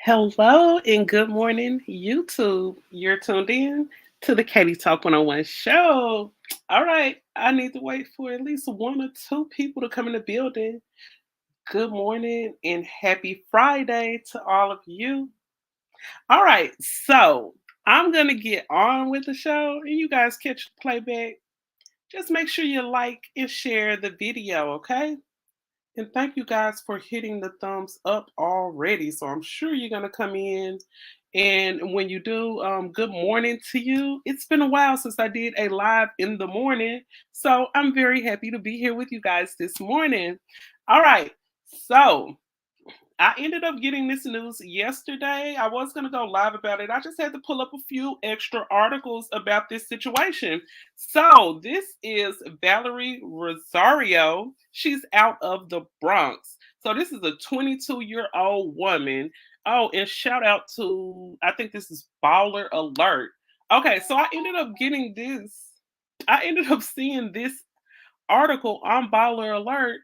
Hello and good morning, YouTube. You're tuned in to the Katie Talk 101 show. All right, I need to wait for at least one or two people to come in the building. Good morning and happy Friday to all of you. All right, so I'm going to get on with the show and you guys catch the playback. Just make sure you like and share the video, okay? And thank you guys for hitting the thumbs up already. So I'm sure you're going to come in. And when you do, good morning to you. It's been a while since I did a live in the morning. So I'm very happy to be here with you guys this morning. All right. So I ended up getting this news yesterday. I was going to go live about it. I just had to pull up a few extra articles about this situation. So, this is Valerie Rosario. She's out of the Bronx. So, this is a 22-year-old woman. Oh, and shout out to, I think this is Baller Alert. Okay, so I ended up getting this. I ended up seeing this article on Baller Alert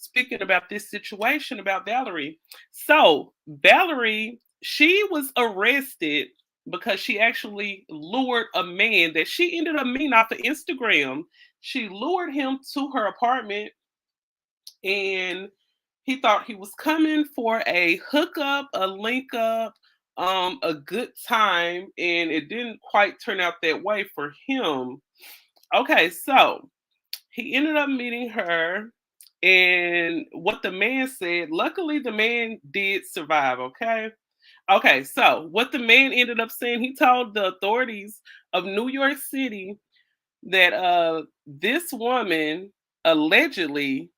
speaking about this situation about Valerie. So, Valerie, she was arrested because she actually lured a man that she ended up meeting off of Instagram. She lured him to her apartment and he thought he was coming for a hookup, a link up, a good time, and it didn't quite turn out that way for him. Okay, so he ended up meeting her, and what the man said, luckily the man did survive, okay? Okay, so what the man ended up saying, he told the authorities of New York City that this woman allegedly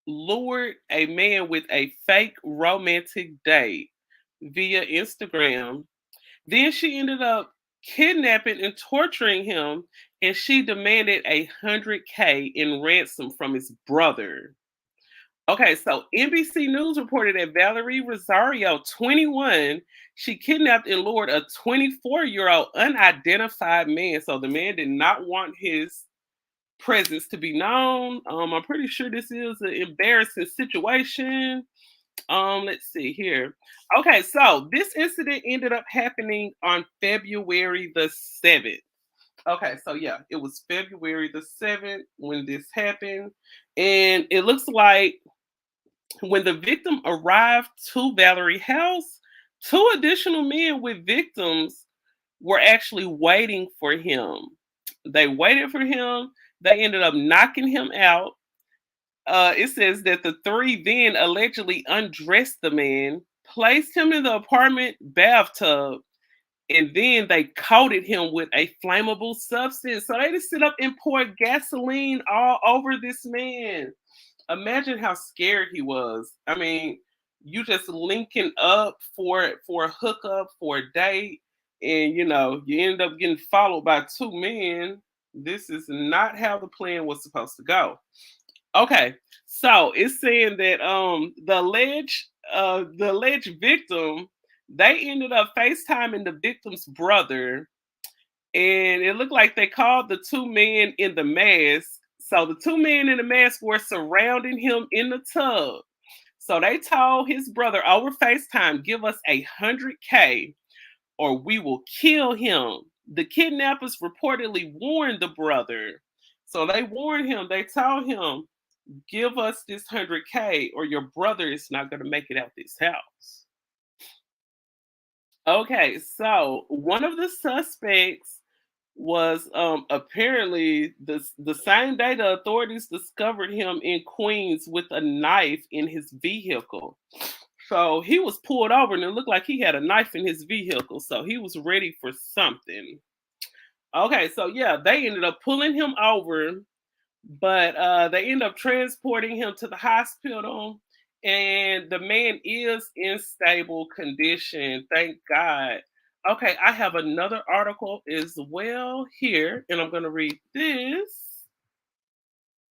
lured a man with a fake romantic date via Instagram. Then she ended up kidnapping and torturing him, and she demanded 100K in ransom from his brother. Okay, so NBC News reported that Valerie Rosario, 21, she kidnapped and lured a 24-year-old unidentified man. So the man did not want his presence to be known. I'm pretty sure this is an embarrassing situation. Let's see here. Okay, so this incident ended up happening on February the 7th. Okay, so yeah, it was February the 7th when this happened. And it looks like when the victim arrived to Valerie's house, two additional men with victims were actually waiting for him. They waited for him. They ended up knocking him out. It says that the three then allegedly undressed the man, placed him in the apartment bathtub, and then they coated him with a flammable substance. So they just sit up and poured gasoline all over this man. Imagine how scared he was. I mean, you just linking up for a hookup, for a date, and you end up getting followed by two men. This is not how the plan was supposed to go. Okay, so it's saying that the alleged victim, they ended up FaceTiming the victim's brother, and it looked like they called the two men in the mask. So the two men in the mask were surrounding him in the tub. So they told his brother over FaceTime, "Give us 100K or we will kill him." The kidnappers reportedly warned the brother. So they warned him, they told him, "Give us this 100K or your brother is not going to make it out this house." Okay, so one of the suspects was apparently the same day the authorities discovered him in Queens with a knife in his vehicle. So he was pulled over and it looked like he had a knife in his vehicle. So he was ready for something. Okay, so yeah, they ended up pulling him over, but they end up transporting him to the hospital, and the man is in stable condition. Thank God. Okay, I have another article as well here, and I'm going to read this.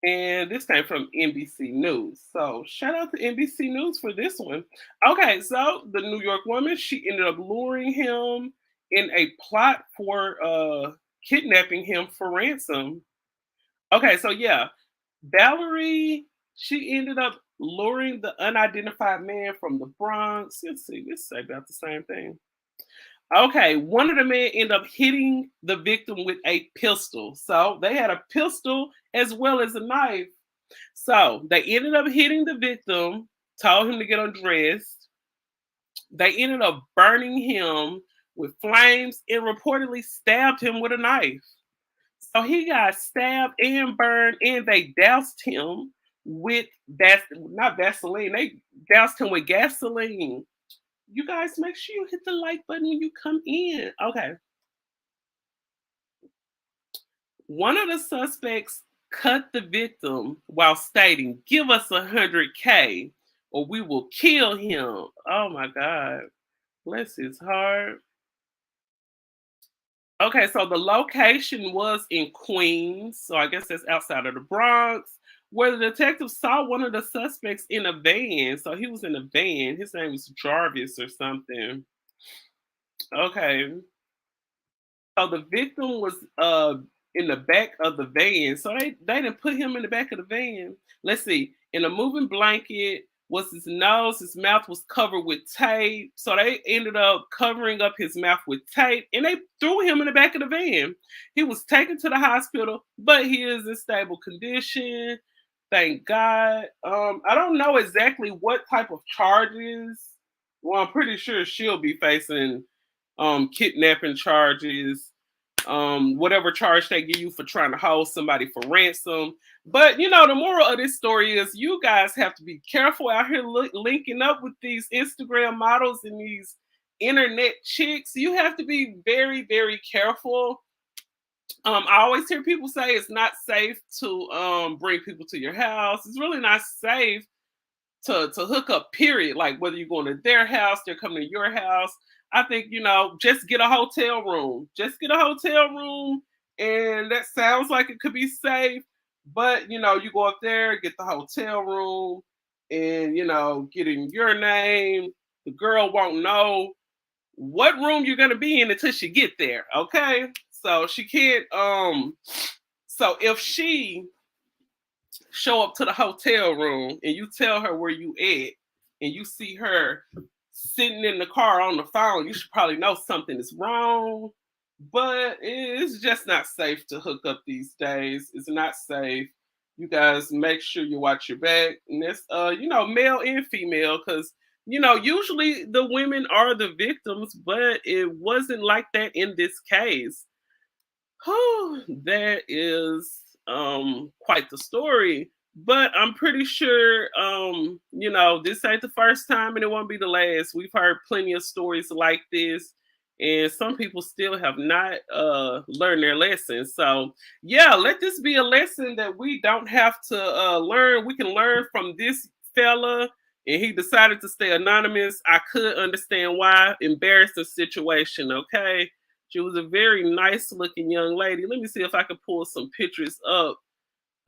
And this came from NBC News. So shout out to NBC News for this one. Okay, so the New York woman, she ended up luring him in a plot for kidnapping him for ransom. Okay, so yeah, Valerie, she ended up luring the unidentified man from the Bronx. Let's see, this say about the same thing. Okay, one of the men ended up hitting the victim with a pistol. So they had a pistol as well as a knife. So they ended up hitting the victim, told him to get undressed. They ended up burning him with flames and reportedly stabbed him with a knife. So he got stabbed and burned, and they doused him with not Vaseline, they doused him with gasoline. You guys make sure you hit the like button when you come in. Okay. One of the suspects cut the victim while stating, "Give us 100K or we will kill him." Oh my God. Bless his heart. Okay, so the location was in Queens. So I guess that's outside of the Bronx, where the detective saw one of the suspects in a van. So he was in a van. His name was Jarvis or something. Okay. So the victim was in the back of the van. So they didn't put him in the back of the van. Let's see. In a moving blanket was his nose. His mouth was covered with tape. So they ended up covering up his mouth with tape and they threw him in the back of the van. He was taken to the hospital, but he is in stable condition. Thank God. I don't know exactly what type of charges. Well, I'm pretty sure she'll be facing kidnapping charges, whatever charge they give you for trying to hold somebody for ransom. But you know, the moral of this story is you guys have to be careful out here linking up with these Instagram models and these internet chicks. You have to be very, very careful. I always hear people say it's not safe to bring people to your house. It's really not safe to hook up, period. Like whether you're going to their house, they're coming to your house. I think, you know, just get a hotel room. Just get a hotel room. And that sounds like it could be safe. But, you know, you go up there, get the hotel room, and, you know, get in your name. The girl won't know what room you're going to be in until she get there. Okay. So she can't, so if she show up to the hotel room and you tell her where you at and you see her sitting in the car on the phone, you should probably know something is wrong. But it's just not safe to hook up these days. It's not safe. You guys make sure you watch your back. And that's you know, male and female, because you know, usually the women are the victims, but it wasn't like that in this case. Oh, that is quite the story. But I'm pretty sure you know, this ain't the first time and it won't be the last. We've heard plenty of stories like this, and some people still have not learned their lesson. So yeah, let this be a lesson that we don't have to learn. We can learn from this fella, and he decided to stay anonymous. I could understand why. Embarrassing situation, okay? She was a very nice looking young lady. Let me see if I can pull some pictures up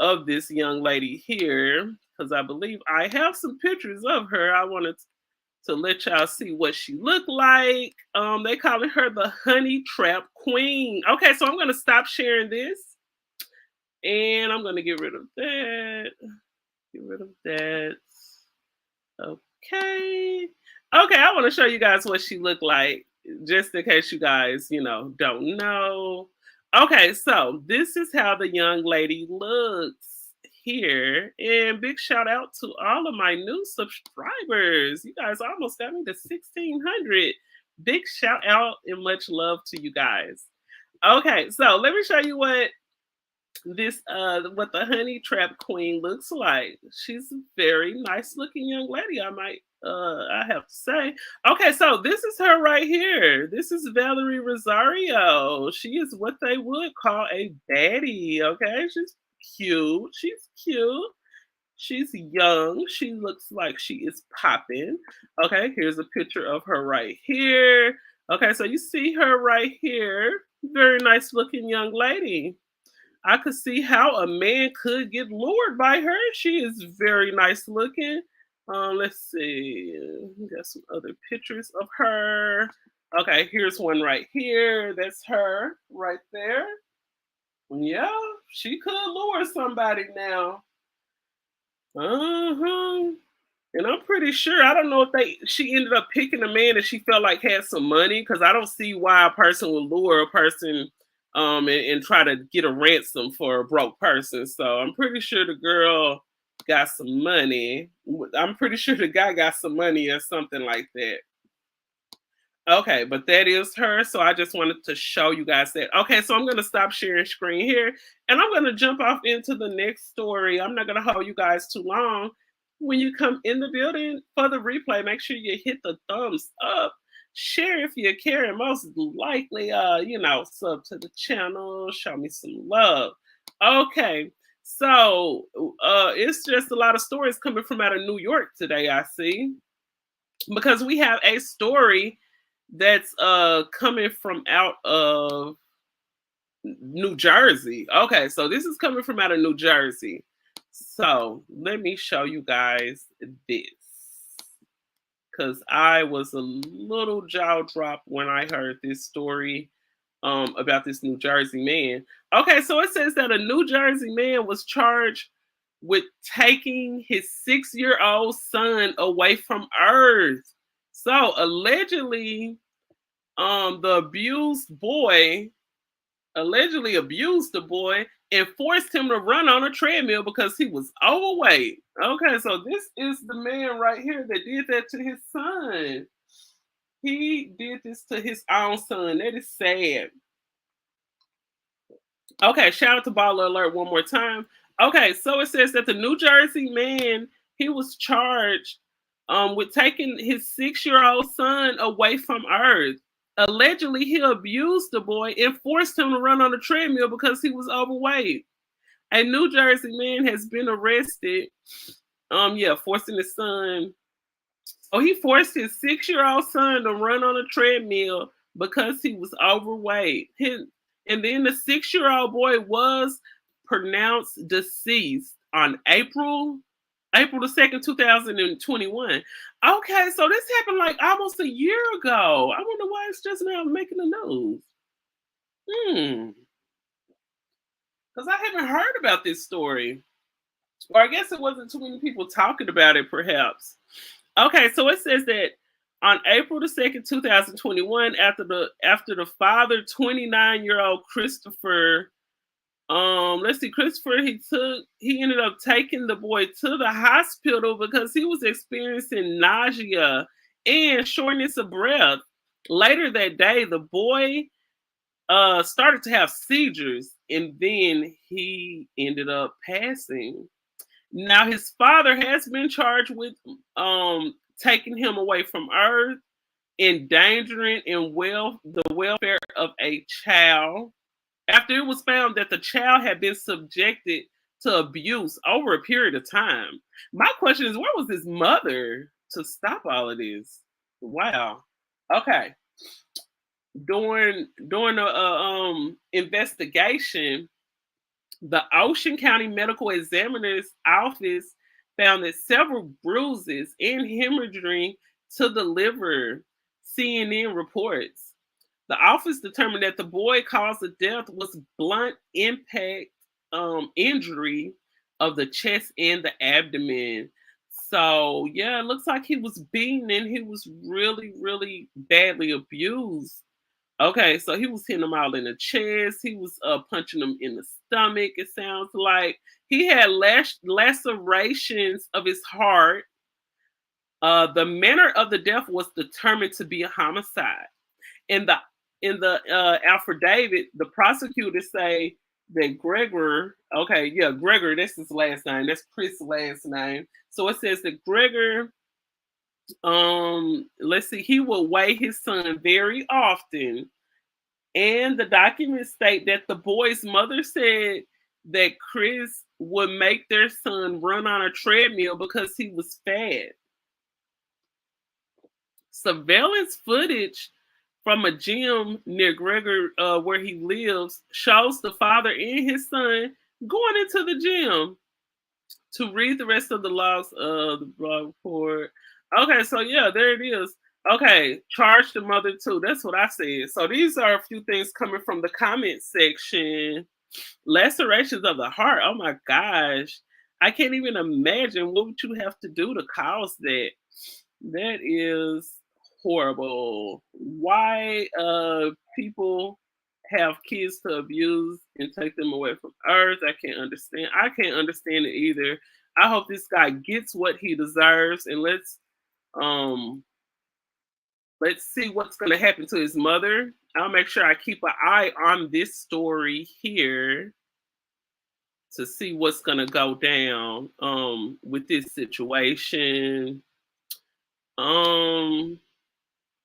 of this young lady here, because I believe I have some pictures of her. I wanted to let y'all see what she looked like. They calling her the honey trap queen. Okay, so I'm gonna stop sharing this and I'm gonna get rid of that. Get rid of that. Okay. Okay, I want to show you guys what she looked like, just in case you guys, you know, don't know. Okay, so this is how the young lady looks here. And big shout out to all of my new subscribers. You guys almost got me to 1,600. Big shout out and much love to you guys. Okay, so let me show you what the honey trap queen looks like. She's a very nice looking young lady, I have to say. Okay, so this is her right here. This is Valerie Rosario. She is what they would call a baddie. Okay, she's cute. She's cute. She's young. She looks like she is popping. Okay, here's a picture of her right here. Okay, so you see her right here. Very nice looking young lady. I could see how a man could get lured by her. She is very nice looking. Let's see. We got some other pictures of her. Okay, here's one right here. That's her right there. Yeah, she could lure somebody now. Uh-huh. And I'm pretty sure I don't know if she ended up picking a man that she felt like had some money because I don't see why a person would lure a person and try to get a ransom for a broke person. So I'm pretty sure the girl got some money. I'm pretty sure the guy got some money or something like that. Okay, but that is her. So I just wanted to show you guys that. Okay, so I'm going to stop sharing screen here and I'm going to jump off into the next story. I'm not going to hold you guys too long. When you come in the building for the replay, make sure you hit the thumbs up, share if you care, and most likely, sub to the channel, show me some love. Okay, so it's just a lot of stories coming from out of New York today, I see, because we have a story that's coming from out of New Jersey. Okay, so this is coming from out of New Jersey. So let me show you guys this. Because I was a little jaw dropped when I heard this story about this New Jersey man. Okay, so it says that a New Jersey man was charged with taking his 6-year-old son away from Earth. So allegedly, the abused boy allegedly abused the boy and forced him to run on a treadmill because he was overweight. Okay, so this is the man right here that did that to his son. He did this to his own son. That is sad. Okay, shout out to Baller Alert one more time. Okay, so it says that the New Jersey man, he was charged with taking his 6-year-old son away from Earth. Allegedly, he abused the boy and forced him to run on a treadmill because he was overweight. A New Jersey man has been arrested. Forcing his son. Oh, he forced his 6-year-old son to run on a treadmill because he was overweight. And then the 6-year-old boy was pronounced deceased on April the 2nd, 2021. Okay, so this happened like almost a year ago. I wonder why it's just now making the news. Because I haven't heard about this story. Or I guess it wasn't too many people talking about it, perhaps. Okay, so it says that on April the 2nd, 2021, after the father, 29-year-old Christopher, Christopher, he ended up taking the boy to the hospital because he was experiencing nausea and shortness of breath. Later that day, the boy started to have seizures and then he ended up passing. Now his father has been charged with taking him away from Earth, endangering the welfare of a child, after it was found that the child had been subjected to abuse over a period of time. My question is, where was his mother to stop all of this? Wow. Okay. During the investigation, the Ocean County Medical Examiner's Office found that several bruises and hemorrhaging to the liver, CNN reports. The office determined that the boy cause of death was blunt impact injury of the chest and the abdomen. So yeah, it looks like he was beaten and he was really, really badly abused. Okay, so he was hitting him all in the chest. He was punching him in the stomach. It sounds like he had lacerations of his heart. The manner of the death was determined to be a homicide. In the affidavit, the prosecutors say that Gregor, Gregor, that's his last name. That's Chris' last name. So it says that Gregor, he will weigh his son very often. And the documents state that the boy's mother said that Chris would make their son run on a treadmill because he was fat. Surveillance footage from a gym near Gregor, where he lives, shows the father and his son going into the gym. To read the rest of the logs of the blog report. Okay, so yeah, there it is. Okay, charge the mother too. That's what I said. So these are a few things coming from the comment section. Lacerations of the heart. Oh my gosh. I can't even imagine what would you have to do to cause that. That is horrible. Why people have kids to abuse and take them away from Earth? I can't understand. I can't understand it either. I hope this guy gets what he deserves, and um let's see what's going to happen to his mother. I'll make sure I keep an eye on this story here to see what's going to go down with this situation. Um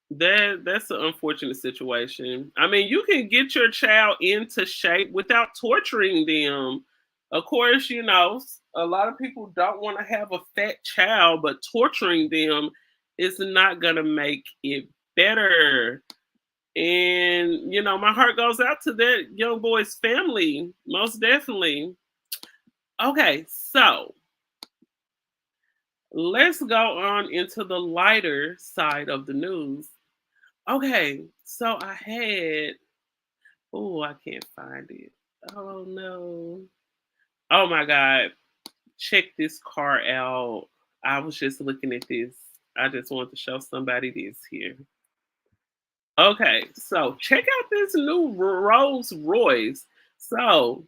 that's an unfortunate situation. I mean, you can get your child into shape without torturing them. Of course, a lot of people don't want to have a fat child, but torturing them is not going to make it better. And, my heart goes out to that young boy's family, most definitely. Okay, so let's go on into the lighter side of the news. Okay, so I can't find it. Oh no. Oh my God. Check this car out. I was just looking at this. I just want to show somebody this here. Okay, so check out this new Rolls Royce. So,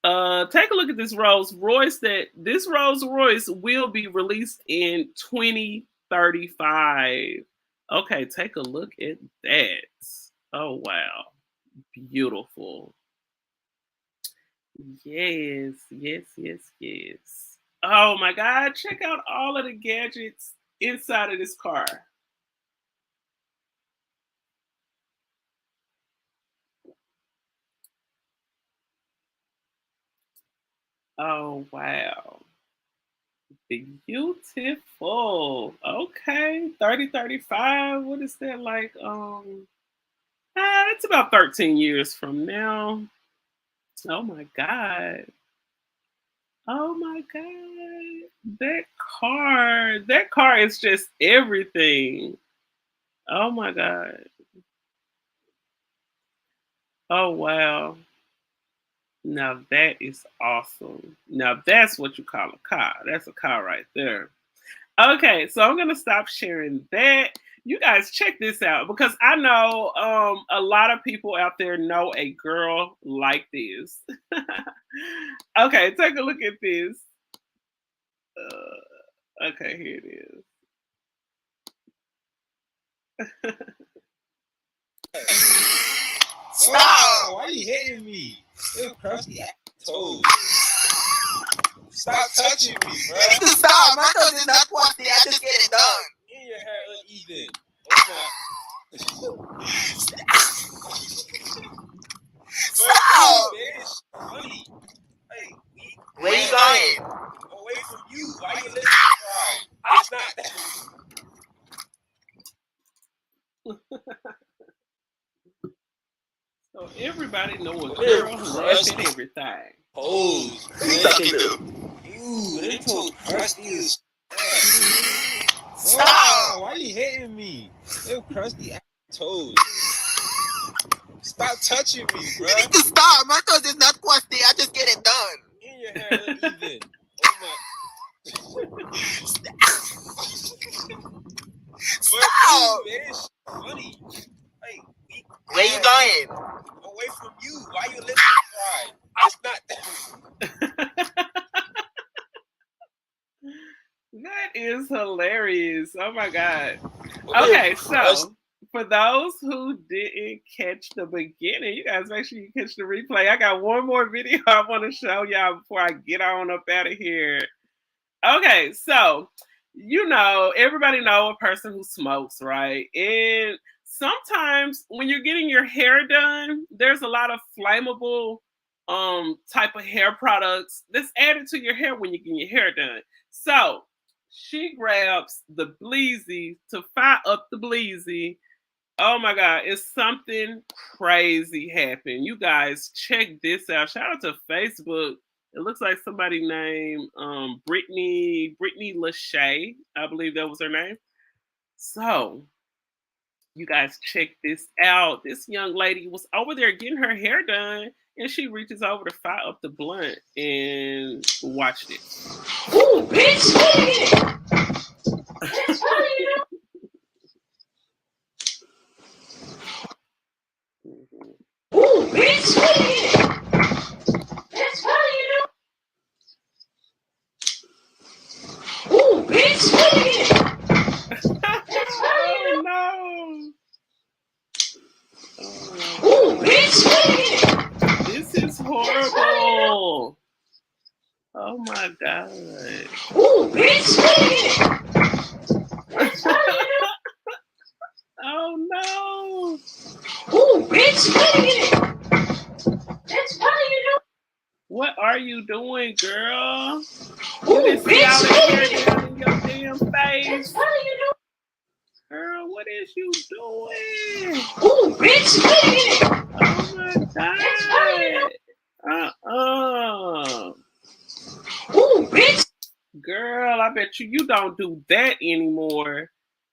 take a look at this Rolls Royce. This Rolls Royce will be released in 2035. Okay, take a look at that. Oh wow, beautiful. Yes, yes, yes, yes. Oh my God, check out all of the gadgets inside of this car. Oh wow. Beautiful. Okay. 3035. What is that like? It's about 13 years from now. Oh my God. Oh my God. That car is just everything. Oh my God. Oh wow. Now that is awesome. Now that's what you call a car. That's a car right there. Okay, so I'm gonna stop sharing that. You guys check this out because I know a lot of people out there know a girl like this. Okay, take a look at this. Okay, here it is. Stop! Why are you hitting me? Little crusty toes. Stop touching me, bro. Stop! My toes is not crusty. I just get it done. And your hair uneven. Oh Stop! bitch. Funny. Hey, Where you going? away from you. Why you listening to cry? It's not. So everybody know a girl who laughs at everything. Pose. Who you talking to? Ew, they told crusty as Stop! Why you hitting me? Little crusty toes. Stop touching me, bro. You need to stop. My toes is not crusty. I just get it done. And your hair uneven. Oh my. Stop! Bitch. Funny. Hey, Where you going? away from you. Why you listening to cry? It's not. That is hilarious. Oh my God. Okay, so for those who didn't catch the beginning, you guys make sure you catch the replay. I got one more video I want to show y'all before I get on up out of here. Okay, so everybody know a person who smokes, right? And sometimes when you're getting your hair done, there's a lot of flammable type of hair products that's added to your hair when you're getting your hair done. So she grabs the bleezy to fire up the bleezy. Oh my God, it's something crazy happened. You guys check this out. Shout out to Facebook. It looks like somebody named Brittany Lachey. I believe that was her name. So you guys check this out. This young lady was over there getting her hair done, And she reaches over to fire up the blunt and watch this. Ooh, bitch! That's funny, you know. Ooh, bitch! That's funny, you know. Ooh, bitch! That's funny, you know. No. Ooh, bitch! This is horrible. Oh my god. Ooh, bitch! That's funny, you know. Oh no. Ooh, bitch! That's funny, you know. What are you doing, girl? Ooh, You can see all bitch! that hair down in your damn That's face. funny, you know. Girl, what is you doing? Ooh, bitch! Oh my That's funny, you god. know. Ooh, bitch! Girl, I bet you don't do that anymore.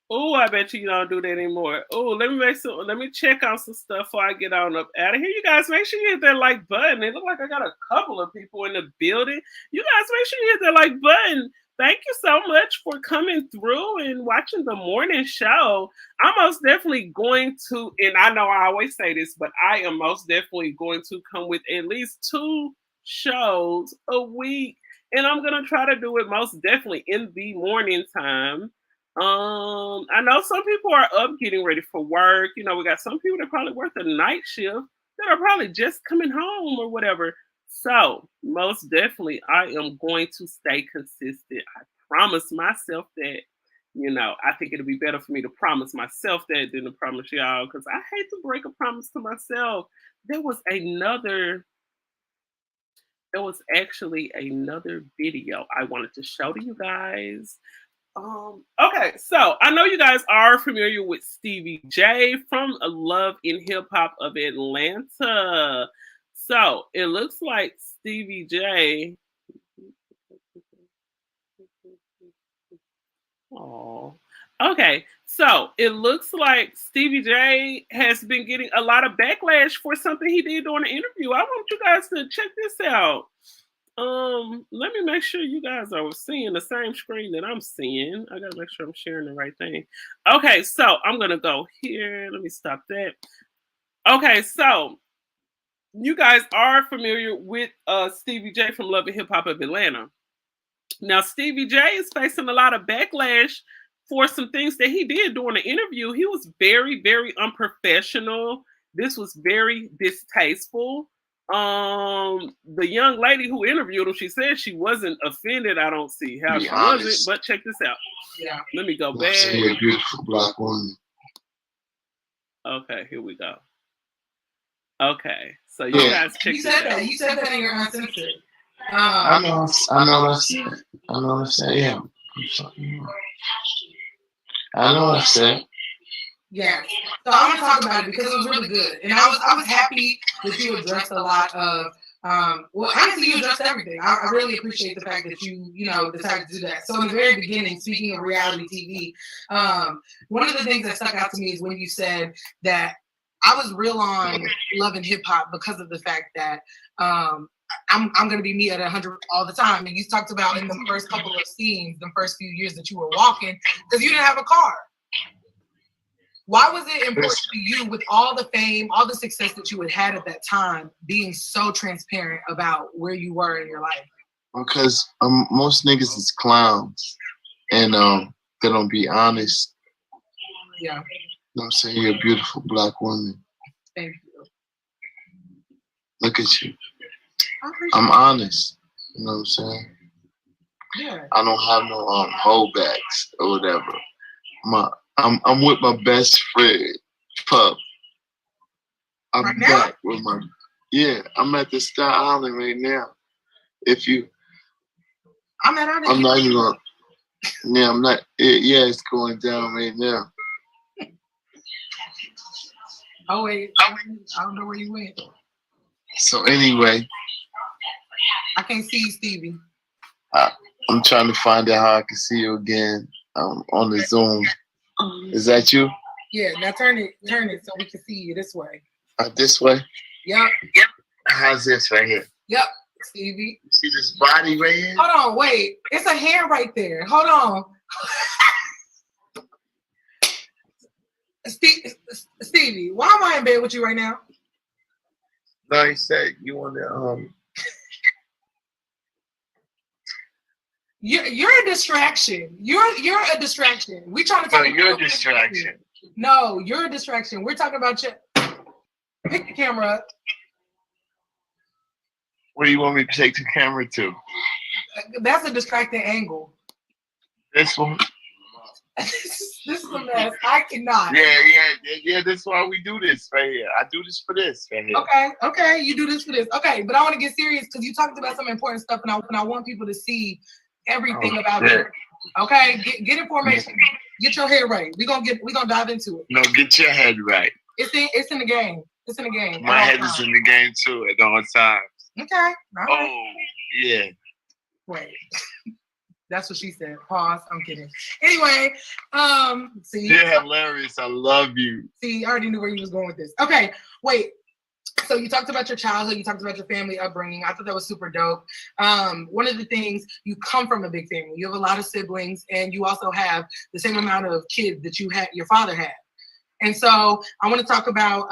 Oh, I bet you don't do that anymore. Oh, let me check on some stuff before I get on up out of here. You guys make sure you hit that like button. It look like I got a couple of people in the building. You guys make sure you hit that like button. Thank you so much for coming through and watching the morning show. I'm most definitely going to, and I know I always say this, but I am most definitely going to come with at least 2 shows a week. And I'm gonna try to do it most definitely in the morning time. I know some people are up getting ready for work. You know, we got some people that probably work the night shift that are probably just coming home or whatever. So, most definitely, I am going to stay consistent. I promise myself that, you know, I think it'll be better for me to promise myself that than to promise y'all because I hate to break a promise to myself. There was actually another video I wanted to show to you guys. Okay, so I know you guys are familiar with Stevie J from Love in Hip Hop of Atlanta. So it looks like Stevie J. Oh, okay. So it looks like Stevie J has been getting a lot of backlash for something he did during the interview. I want you guys to check this out. Let me make sure you guys are seeing the same screen that I'm seeing. I gotta make sure I'm sharing the right thing. Okay, so I'm gonna go here. Let me stop that. Okay, so you guys are familiar with Stevie J from Love and Hip Hop of Atlanta. Now, Stevie J is facing a lot of backlash for some things that he did during the interview. He was very, very unprofessional. This was very distasteful. The young lady who interviewed him, she said she wasn't offended. I don't see how she wasn't, but check this out. Yeah. Let me go back. You're a beautiful black woman. Okay, here we go. Okay, so you guys check You this said out. that. You said that in your uncensored. I know what I said. I know what I said. Yeah. I know what I said. Yeah. So I'm gonna talk about it because it was really good, and I was happy that you addressed a lot of. Well, honestly, you addressed everything. I really appreciate the fact that you know, decided to do that. So in the very beginning, speaking of reality TV, one of the things that stuck out to me is when you said that I was real on Love and Hip Hop because of the fact that I'm gonna be me at 100 all the time. And you talked about in the first couple of scenes, the first few years that you were walking, because you didn't have a car. Why was it important to you, with all the fame, all the success that you had at that time, being so transparent about where you were in your life? Because most niggas is clowns, and they don't be honest. Yeah. You know what I'm saying? You're a beautiful black woman. Thank you. Look at you. I'm honest. You know what I'm saying? Yeah. I don't have no holdbacks or whatever. I'm with my best friend, Pup. I'm right now? back with my I'm at the Sky Island right now. I'm not even gonna I'm not it's going down right now. Oh wait, I don't know where you went. So anyway, I can't see you, Stevie. I'm trying to find out how I can see you again on the Zoom. Is that you? Yeah, now turn it so we can see you this way. This way? Yep. How's this right here? Yep, Stevie. You see this body right here? Hold on, wait. It's a hand right there. Hold on. Stevie, why am I in bed with you right now? No, he said you want to You're a distraction. You're a distraction. We trying to talk No, about you're a distraction. No, you're a distraction. We're talking about you. Pick the camera up. Where do you want me to take the camera to? That's a distracting angle. This one? This is a mess. I cannot. Yeah. That's why we do this right here. I do this for this right here. Okay. You do this for this. Okay, but I want to get serious because you talked about some important stuff, and I want people to see everything about you. Okay, get information. Get your head right. We're gonna dive into it. No, get your head right. It's in the game. It's in the game. My head is in the game too at all times. Okay. All right. Oh, yeah. Wait. That's what she said. Pause. I'm kidding. Anyway, see. You're hilarious. I love you. See, I already knew where you was going with this. Okay, wait. So you talked about your childhood, you talked about your family upbringing. I thought that was super dope. One of the things, you come from a big family. You have a lot of siblings, and you also have the same amount of kids that your father had. And so I want to talk about,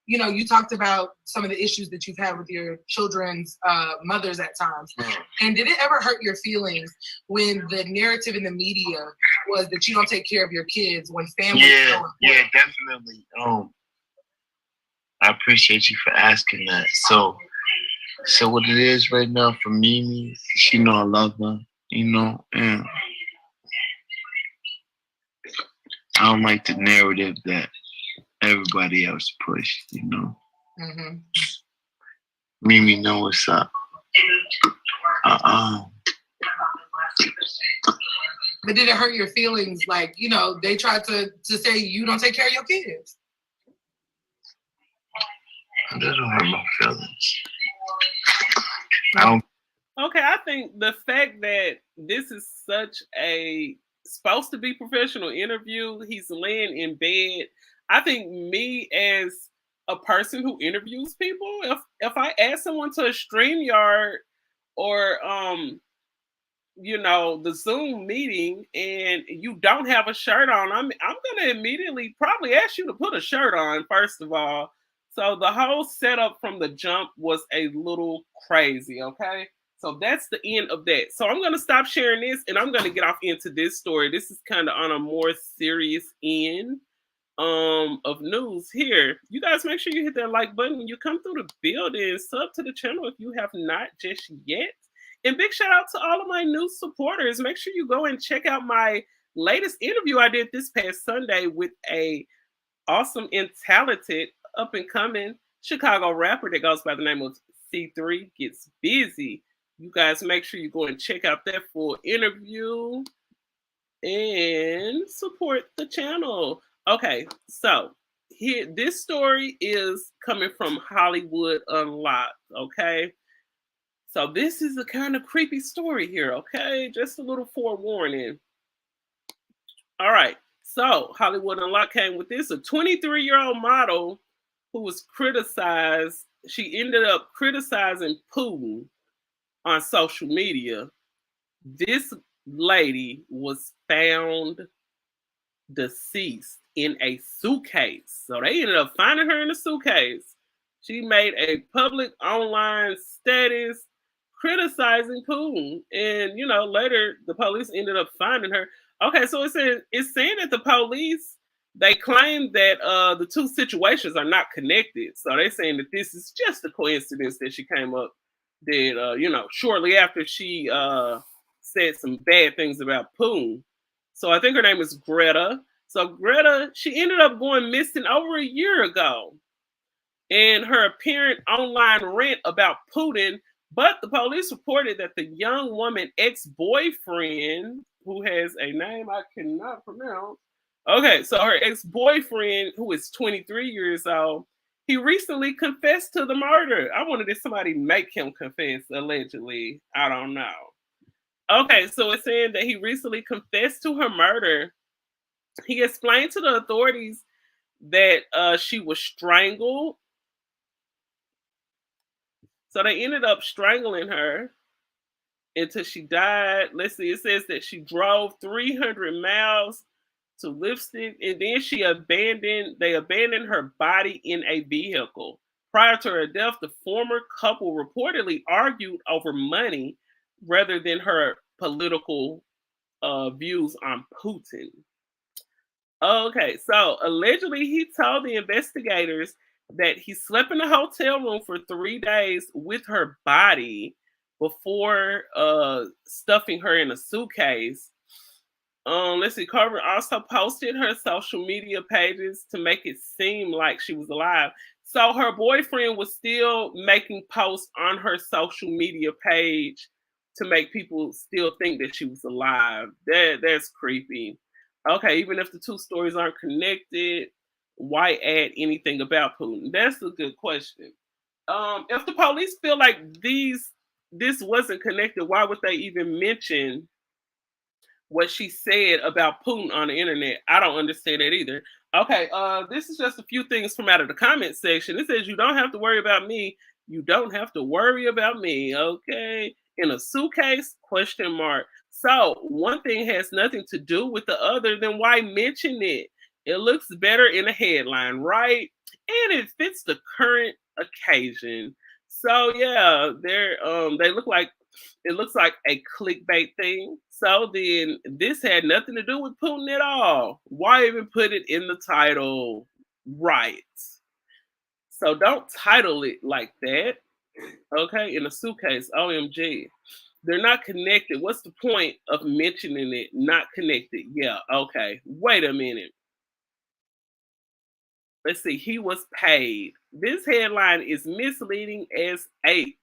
you talked about some of the issues that you've had with your children's mothers at times. And did it ever hurt your feelings when the narrative in the media was that you don't take care of your kids when family is so important? Yeah, definitely. I appreciate you for asking that. So what it is right now for Mimi, she know I love her, and I don't like the narrative that everybody else push, Mm-hmm. Mimi know what's up. But did it hurt your feelings? Like, they tried to say you don't take care of your kids. That don't hurt my feelings. Okay, I think the fact that this is such a supposed to be professional interview, he's laying in bed. I think me as a person who interviews people, if I ask someone to a StreamYard or the Zoom meeting and you don't have a shirt on, I'm gonna immediately probably ask you to put a shirt on, first of all. So the whole setup from the jump was a little crazy, okay? So that's the end of that. So I'm going to stop sharing this and I'm going to get off into this story. This is kind of on a more serious end of news here. You guys make sure you hit that like button when you come through the building. Sub to the channel if you have not just yet. And big shout out to all of my new supporters. Make sure you go and check out my latest interview I did this past Sunday with a awesome and talented up and coming Chicago rapper that goes by the name of C3 Gets Busy. You guys make sure you go and check out that full interview and support the channel. Okay, so here this story is coming from Hollywood Unlocked, okay? So this is a kind of creepy story here, okay? Just a little forewarning. All right, so Hollywood Unlocked came with this. A 23-year-old model who was criticized, she ended up criticizing Putin on social media. This lady was found deceased in a suitcase. So they ended up finding her in a suitcase. She made a public online status criticizing Putin. And, later the police ended up finding her. Okay, so it's saying that the police, they claim that the two situations are not connected. So they're saying that this is just a coincidence that she came up that, shortly after she said some bad things about Putin. So I think her name is Greta. So Greta, she ended up going missing over a year ago. And her apparent online rant about Putin, but the police reported that the young woman ex-boyfriend, who has a name I cannot pronounce. Okay, so her ex-boyfriend, who is 23 years old, he recently confessed to the murder. I wonder did somebody make him confess, allegedly. I don't know. Okay, so it's saying that he recently confessed to her murder. He explained to the authorities that she was strangled So they ended up strangling her until she died. Let's see, it says that she drove 300 miles to Lipstick, and then they abandoned her body in a vehicle. Prior to her death, the former couple reportedly argued over money rather than her political views on Putin. Okay, so allegedly he told the investigators that he slept in a hotel room for 3 days with her body before stuffing her in a suitcase. Let's see. Carver also posted her social media pages to make it seem like she was alive. So her boyfriend was still making posts on her social media page to make people still think that she was alive. That's creepy. Okay, even if the two stories aren't connected, why add anything about Putin? That's a good question. If the police feel like this wasn't connected, why would they even mention what she said about Putin on the internet? I don't understand that either. Okay, this is just a few things from out of the comment section. It says you don't have to worry about me. You don't have to worry about me. Okay, in a suitcase? Question mark. So one thing has nothing to do with the other. Then why mention it? It looks better in a headline, right? And it fits the current occasion. So yeah, they look like it looks like a clickbait thing. So then this had nothing to do with Putin at all. Why even put it in the title? Right. So don't title it like that. Okay, in a suitcase. OMG. They're not connected. What's the point of mentioning it? Not connected. Yeah, okay. Wait a minute. Let's see. He was paid. This headline is misleading as H.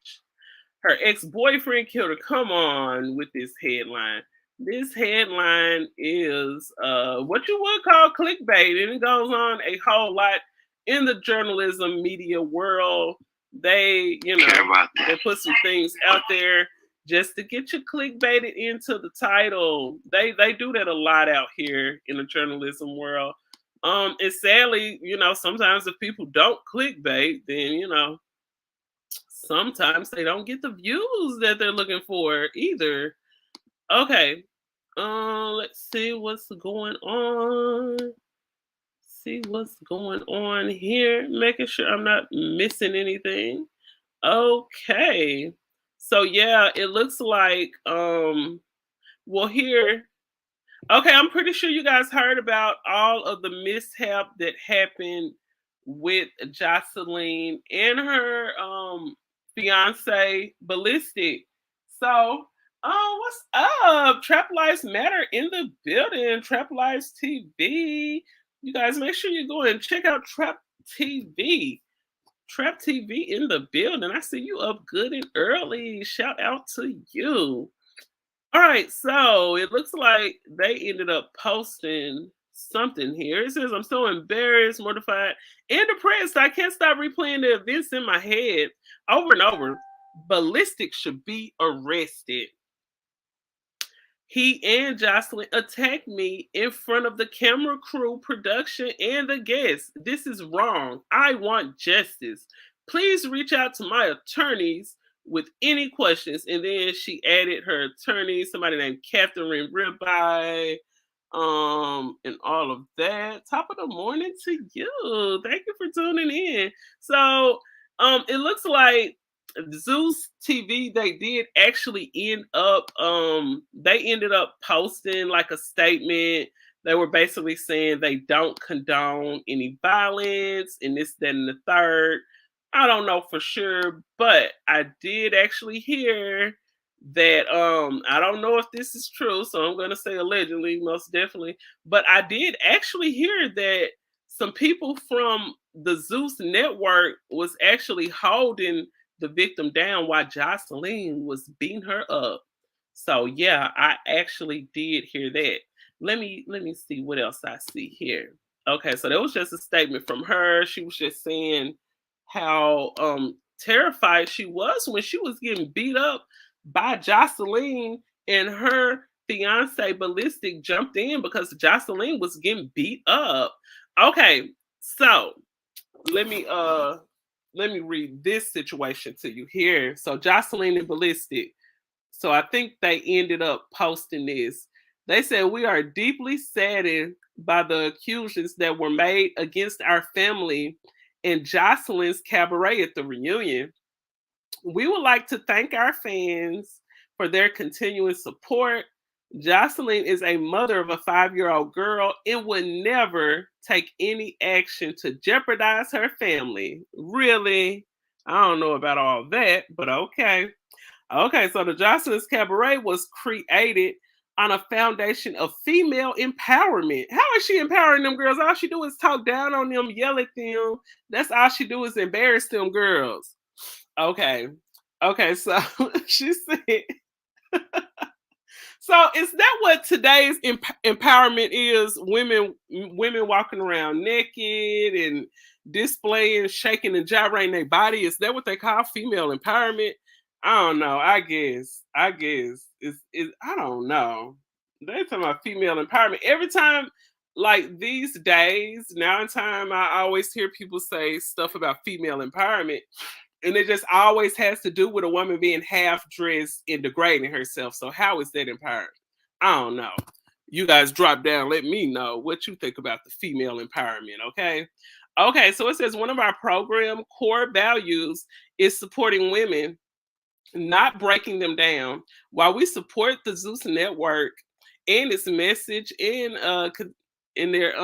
Her ex-boyfriend killed her. Come on with this headline. This headline is what you would call clickbait, and it goes on a whole lot in the journalism media world. They, they put some things out there just to get you clickbaited into the title. They do that a lot out here in the journalism world. And sadly, sometimes if people don't clickbait, then sometimes they don't get the views that they're looking for either. Okay. Let's see what's going on. See what's going on here. Making sure I'm not missing anything. Okay. So yeah, it looks like here. Okay, I'm pretty sure you guys heard about all of the mishap that happened with Jocelyn and her fiance Ballistic. So, what's up? Trap Lives Matter in the building. Trap Lives TV. You guys make sure you go and check out Trap TV. Trap TV in the building. I see you up good and early. Shout out to you. All right, so it looks like they ended up posting something here. It says, I'm so embarrassed, mortified, and depressed. I can't stop replaying the events in my head over and over. Ballistic should be arrested. He and Jocelyn attacked me in front of the camera crew, production, and the guests. This is wrong. I want justice. Please reach out to my attorneys with any questions. And then she added her attorney, somebody named Catherine Ribeye, and all of that. Top of the morning to you. Thank you for tuning in. So it looks like Zeus TV, they did actually they ended up posting like a statement. They were basically saying they don't condone any violence and this, that, and the third. I don't know for sure, but I did actually hear that I don't know if this is true, so I'm gonna say allegedly, most definitely. But I did actually hear that some people from the Zeus network was actually holding the victim down while Jocelyn was beating her up. So yeah, I actually did hear that. Let me see what else I see here. Okay, so that was just a statement from her. She was just saying how terrified she was when she was getting beat up by Jocelyn, and her fiance Ballistic jumped in because Jocelyn was getting beat up. Okay, so let me let me read this situation to you here. So Jocelyn and Ballistic. So I think they ended up posting this. They said, we are deeply saddened by the accusations that were made against our family and Jocelyn's cabaret at the reunion. We would like to thank our fans for their continuous support. Jocelyn is a mother of a 5-year-old girl and would never take any action to jeopardize her family. Really? I don't know about all that, but okay. Okay, so the Jocelyn's Cabaret was created on a foundation of female empowerment. How is she empowering them girls? All she do is talk down on them, yell at them. That's all she do is embarrass them girls. Okay. Okay, so she said, so is that what today's empowerment is? Women walking around naked and displaying, shaking and gyrating their body. Is that what they call female empowerment? I don't know. I guess. It's I don't know. They're talking about female empowerment. Every time, like these days, now in time, I always hear people say stuff about female empowerment. And it just always has to do with a woman being half dressed and degrading herself. So how is that empowering? I don't know. You guys drop down. Let me know what you think about the female empowerment. Okay. Okay. So it says one of our program core values is supporting women, not breaking them down. While we support the Zeus Network and its message in their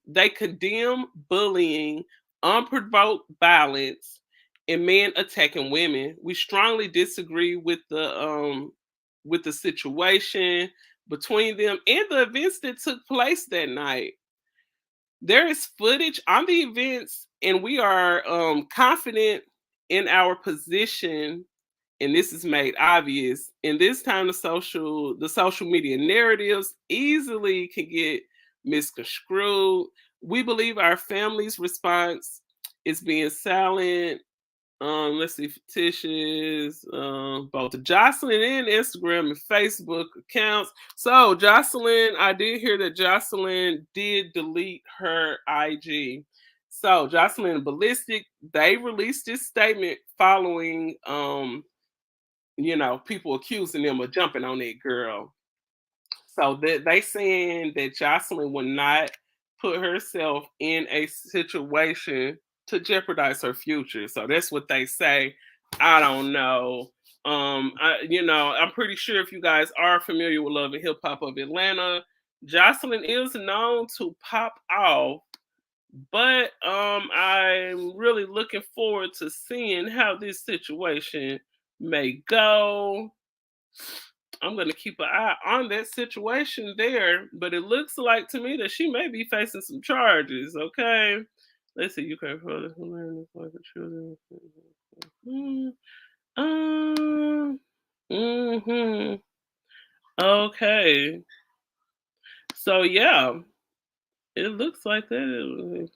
they condemn bullying, unprovoked violence, and men attacking women. We strongly disagree with the situation between them and the events that took place that night. There is footage on the events, and we are confident in our position. And this is made obvious. In this time, the social media narratives easily can get misconstrued. We believe our family's response is being silent. Let's see, fictitious, both the Jocelyn and Instagram and Facebook accounts. So Jocelyn, I did hear that Jocelyn did delete her IG. So Jocelyn and Ballistic, they released this statement following people accusing them of jumping on that girl. So they saying that Jocelyn will not put herself in a situation to jeopardize her future. So that's what they say. I don't know. I'm pretty sure if you guys are familiar with Love and Hip Hop of Atlanta, Jocelyn is known to pop off, but I'm really looking forward to seeing how this situation may go. I'm going to keep an eye on that situation there, but it looks like to me that she may be facing some charges. Okay, let's see. You can't children. Okay, so yeah, it looks like that.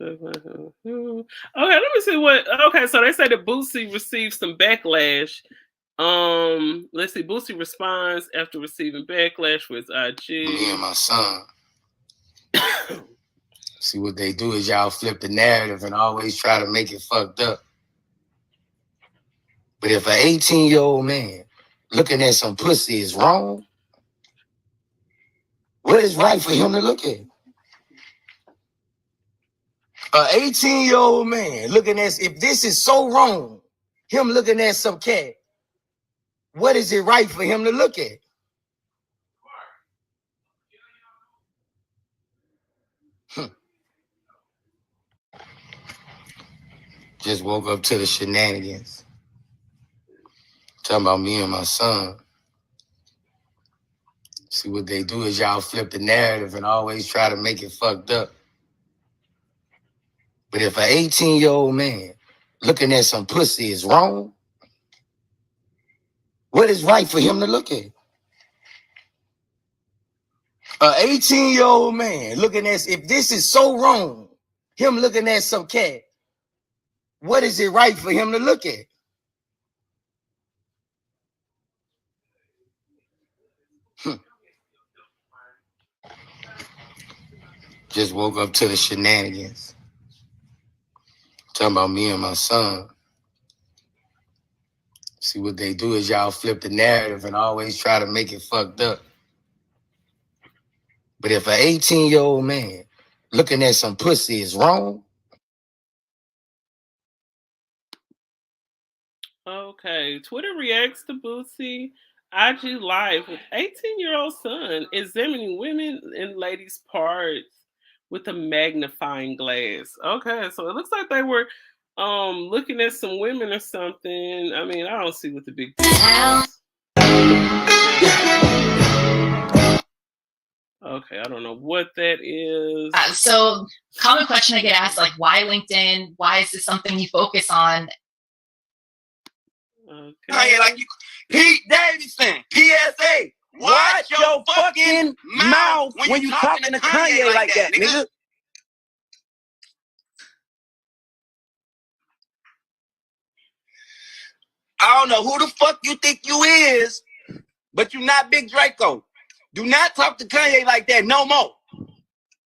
Okay, let me see what. Okay, so they say that Boosie received some backlash. Let's see. Boosie responds after receiving backlash for his IG. Me and my son. See, what they do is y'all flip the narrative and always try to make it fucked up. But if an 18-year-old man looking at some pussy is wrong, what is right for him to look at? An 18-year-old man looking at, if this is so wrong, him looking at some cat, what is it right for him to look at? Just woke up to the shenanigans. Talking about me and my son. See, what they do is y'all flip the narrative and always try to make it fucked up. But if an 18-year-old man looking at some pussy is wrong, what is right for him to look at? An 18-year-old man looking at, if this is so wrong, him looking at some cat, what is it right for him to look at? Just woke up to the shenanigans. Talking about me and my son. See, what they do is y'all flip the narrative and always try to make it fucked up. But if an 18-year-old man looking at some pussy is wrong. Okay, Twitter reacts to Boosie IG Live with 18-year-old son examining women and ladies' parts with a magnifying glass. Okay, so it looks like they were looking at some women or something. I mean, I don't see what the big deal is. Okay, I don't know what that is. So, common question I get asked, like, why LinkedIn? Why is this something you focus on? Okay. Like Pete Davidson, PSA. Watch your fucking mouth when you talking to Kanye like that, nigga. I don't know who the fuck you think you is, but you not Big Draco. Do not talk to Kanye like that no more.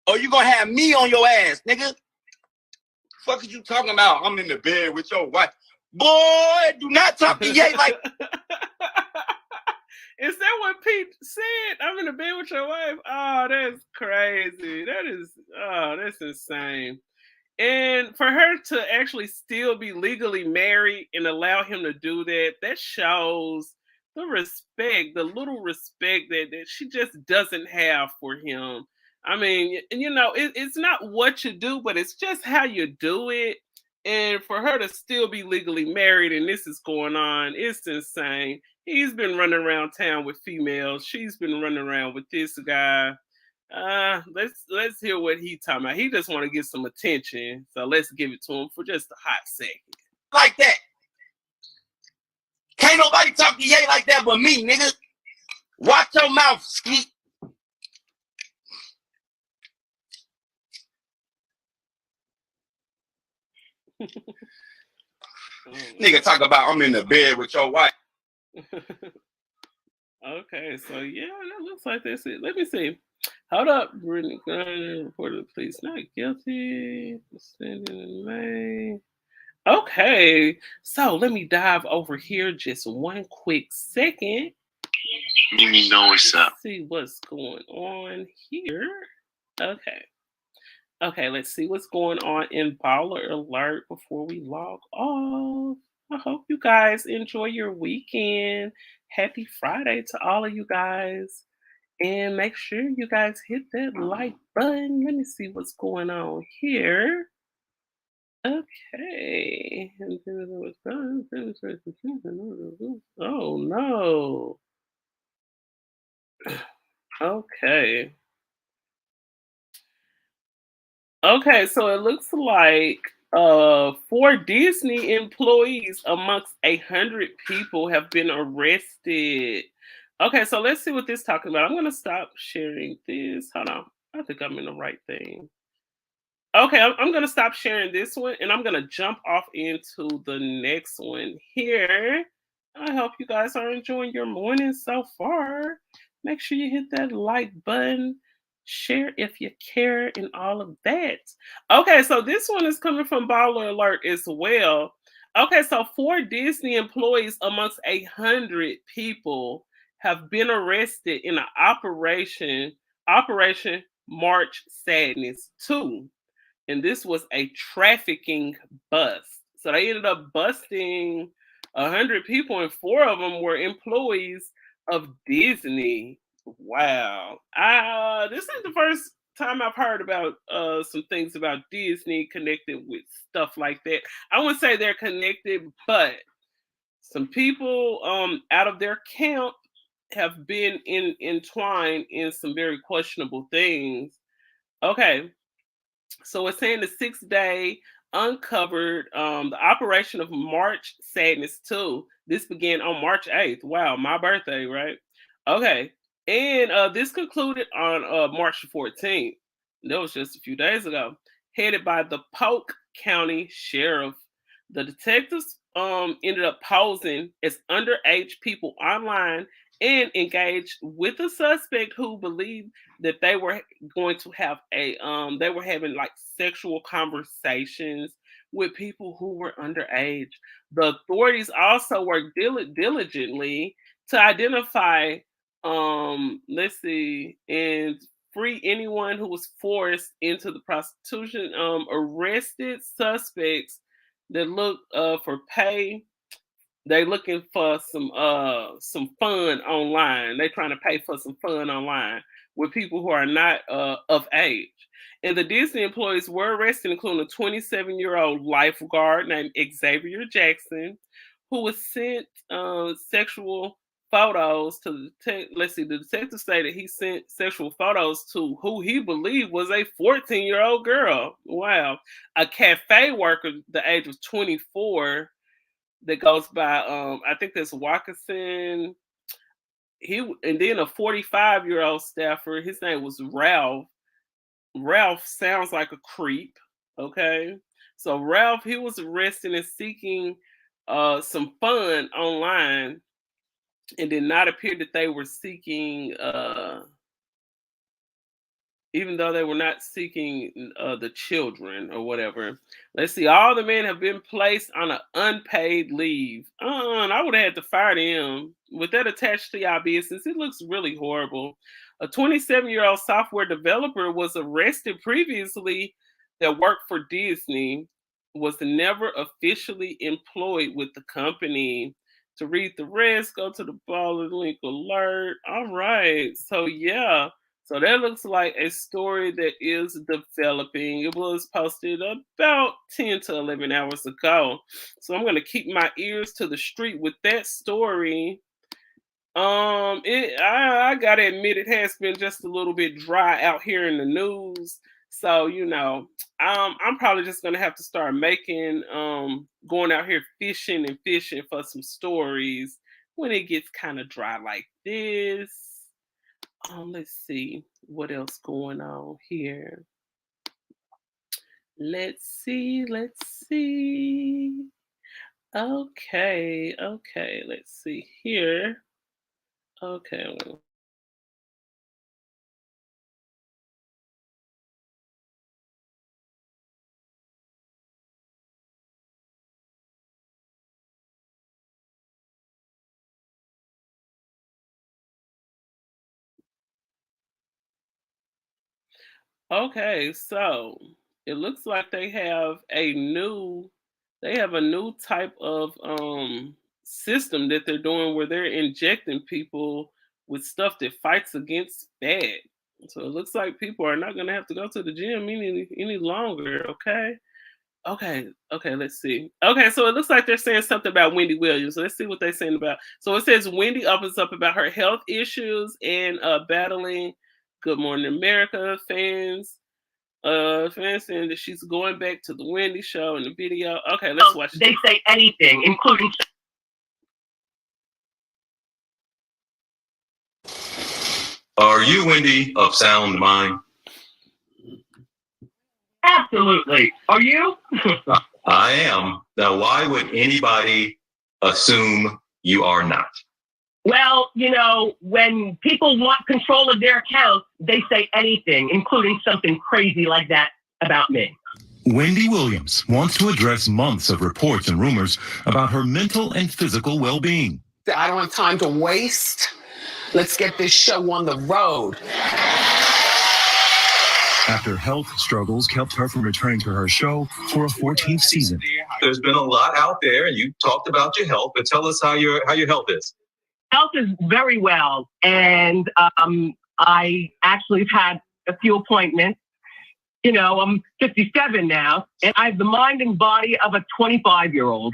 Or you gonna have me on your ass, nigga. Fuck is you talking about? I'm in the bed with your wife. Boy, do not talk to Ye like Is that what Pete said? I'm in the bed with your wife. Oh, that's crazy. That's insane. And for her to actually still be legally married and allow him to do that, that shows the respect, the little respect that she just doesn't have for him. I mean, it's not what you do, but it's just how you do it. And for her to still be legally married and this is going on, it's insane. He's been running around town with females. She's been running around with this guy. Let's hear what he talking about. He just want to get some attention, so let's give it to him for just a hot second. Like that. Can't nobody talk to Ye like that but me, nigga. Watch your mouth, Skeet. Nigga talk about I'm in the bed with your wife. Okay, so yeah, that looks like that's it. Let me see. Hold up, Brittany Gunn reported the police not guilty. Standing in May. Okay, so let me dive over here just one quick second. Let me know what's up. See what's going on here. Okay, let's see what's going on in Baller Alert before we log off. I hope you guys enjoy your weekend. Happy Friday to all of you guys. And make sure you guys hit that like button. Let me see what's going on here. Okay. Oh no. Okay. Okay, so it looks like 4 Disney employees amongst 100 people have been arrested. Okay, so let's see what this is talking about. I'm gonna stop sharing this. Hold on. I think I'm in the right thing. Okay, I'm gonna stop sharing this one and I'm gonna jump off into the next one here. I hope you guys are enjoying your morning so far. Make sure you hit that like button, share if you care, and all of that. Okay, so this one is coming from Baller Alert as well. Okay, so 4 Disney employees amongst 100 people have been arrested in an Operation March Sadness 2. And this was a trafficking bust. So they ended up busting 100 people, and 4 of them were employees of Disney. Wow. This is the first time I've heard about some things about Disney connected with stuff like that. I wouldn't say they're connected, but some people out of their camp have been entwined in some very questionable things. Okay, so it's saying the 6th-day uncovered the operation of March Sadness 2. This began on March 8th. Wow, my birthday, right? Okay. And this concluded on March 14th. That was just a few days ago. Headed by the Polk County Sheriff. The detectives ended up posing as underage people online and engaged with a suspect who believed that they were going to have they were having like sexual conversations with people who were underage. The authorities also worked diligently to identify, let's see, and free anyone who was forced into the prostitution. Arrested suspects that look for pay. They looking for some fun online. They trying to pay for some fun online with people who are not of age. And the Disney employees were arrested, including a 27-year-old lifeguard named Xavier Jackson, who was sent sexual photos to the let's see, the detective stated he sent sexual photos to who he believed was a 14-year-old girl. Wow. A cafe worker the age of 24 that goes by I think that's Watkinson. And then a 45-year-old staffer, his name was Ralph. Ralph sounds like a creep. Okay. So Ralph, he was arrested and seeking some fun online, and did not appear that they were seeking even though they were not seeking the children or whatever. Let's see. All the men have been placed on an unpaid leave. And I would have had to fire them. With that attached to y'all business, it looks really horrible. A 27-year-old software developer was arrested previously that worked for Disney, was never officially employed with the company. To read the rest, go to the baller link alert. All right. So yeah. So that looks like a story that is developing. It was posted about 10 to 11 hours ago. So I'm going to keep my ears to the street with that story. I gotta admit, it has been just a little bit dry out here in the news. So, I'm probably just gonna have to start making going out here fishing for some stories when it gets kind of dry like this. Let's see what else going on here. Let's see. Okay, let's see here. Okay. Okay, so it looks like they have a new type of system that they're doing where they're injecting people with stuff that fights against fat. So it looks like people are not gonna have to go to the gym any longer. Okay, let's see. Okay, so it looks like they're saying something about Wendy Williams. Let's see what they're saying about. So it says Wendy opens up about her health issues and battling Good Morning America fans. Fans saying that she's going back to the Wendy show in the video. Okay, let's watch. They say anything, including. Are you Wendy of sound mind? Absolutely. Are you? I am. Now, why would anybody assume you are not? Well, when people want control of their account, they say anything, including something crazy like that about me. Wendy Williams wants to address months of reports and rumors about her mental and physical well-being. I don't have time to waste. Let's get this show on the road. After health struggles kept her from returning to her show for a 14th season. There's been a lot out there, and you talked about your health, but tell us how your health is. Health is very well, and I actually have had a few appointments. I'm 57 now, and I have the mind and body of a 25-year-old.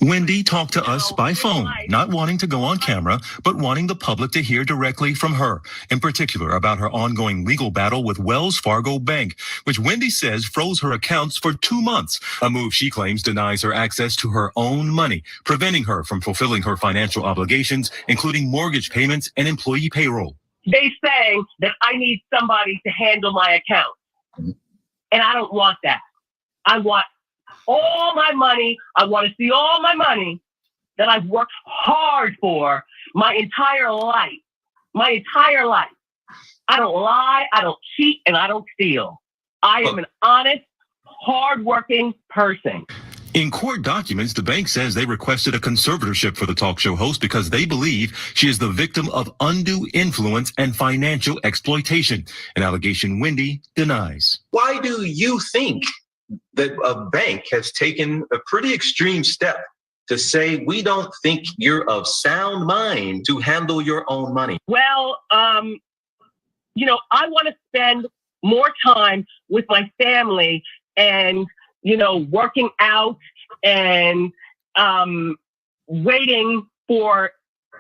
Wendy talked to us by phone, not wanting to go on camera, but wanting the public to hear directly from her, in particular about her ongoing legal battle with Wells Fargo Bank, which Wendy says froze her accounts for 2 months, a move she claims denies her access to her own money, preventing her from fulfilling her financial obligations, including mortgage payments and employee payroll. They say that I need somebody to handle my account, and I don't want that. I want all my money. I want to see all my money that I've worked hard for my entire life. My entire life. I don't lie, I don't cheat, and I don't steal. I am an honest, hardworking person. In court documents, the bank says they requested a conservatorship for the talk show host because they believe she is the victim of undue influence and financial exploitation, an allegation Wendy denies. Why do you think that a bank has taken a pretty extreme step to say we don't think you're of sound mind to handle your own money? Well, you know, I want to spend more time with my family and, you know, working out and waiting for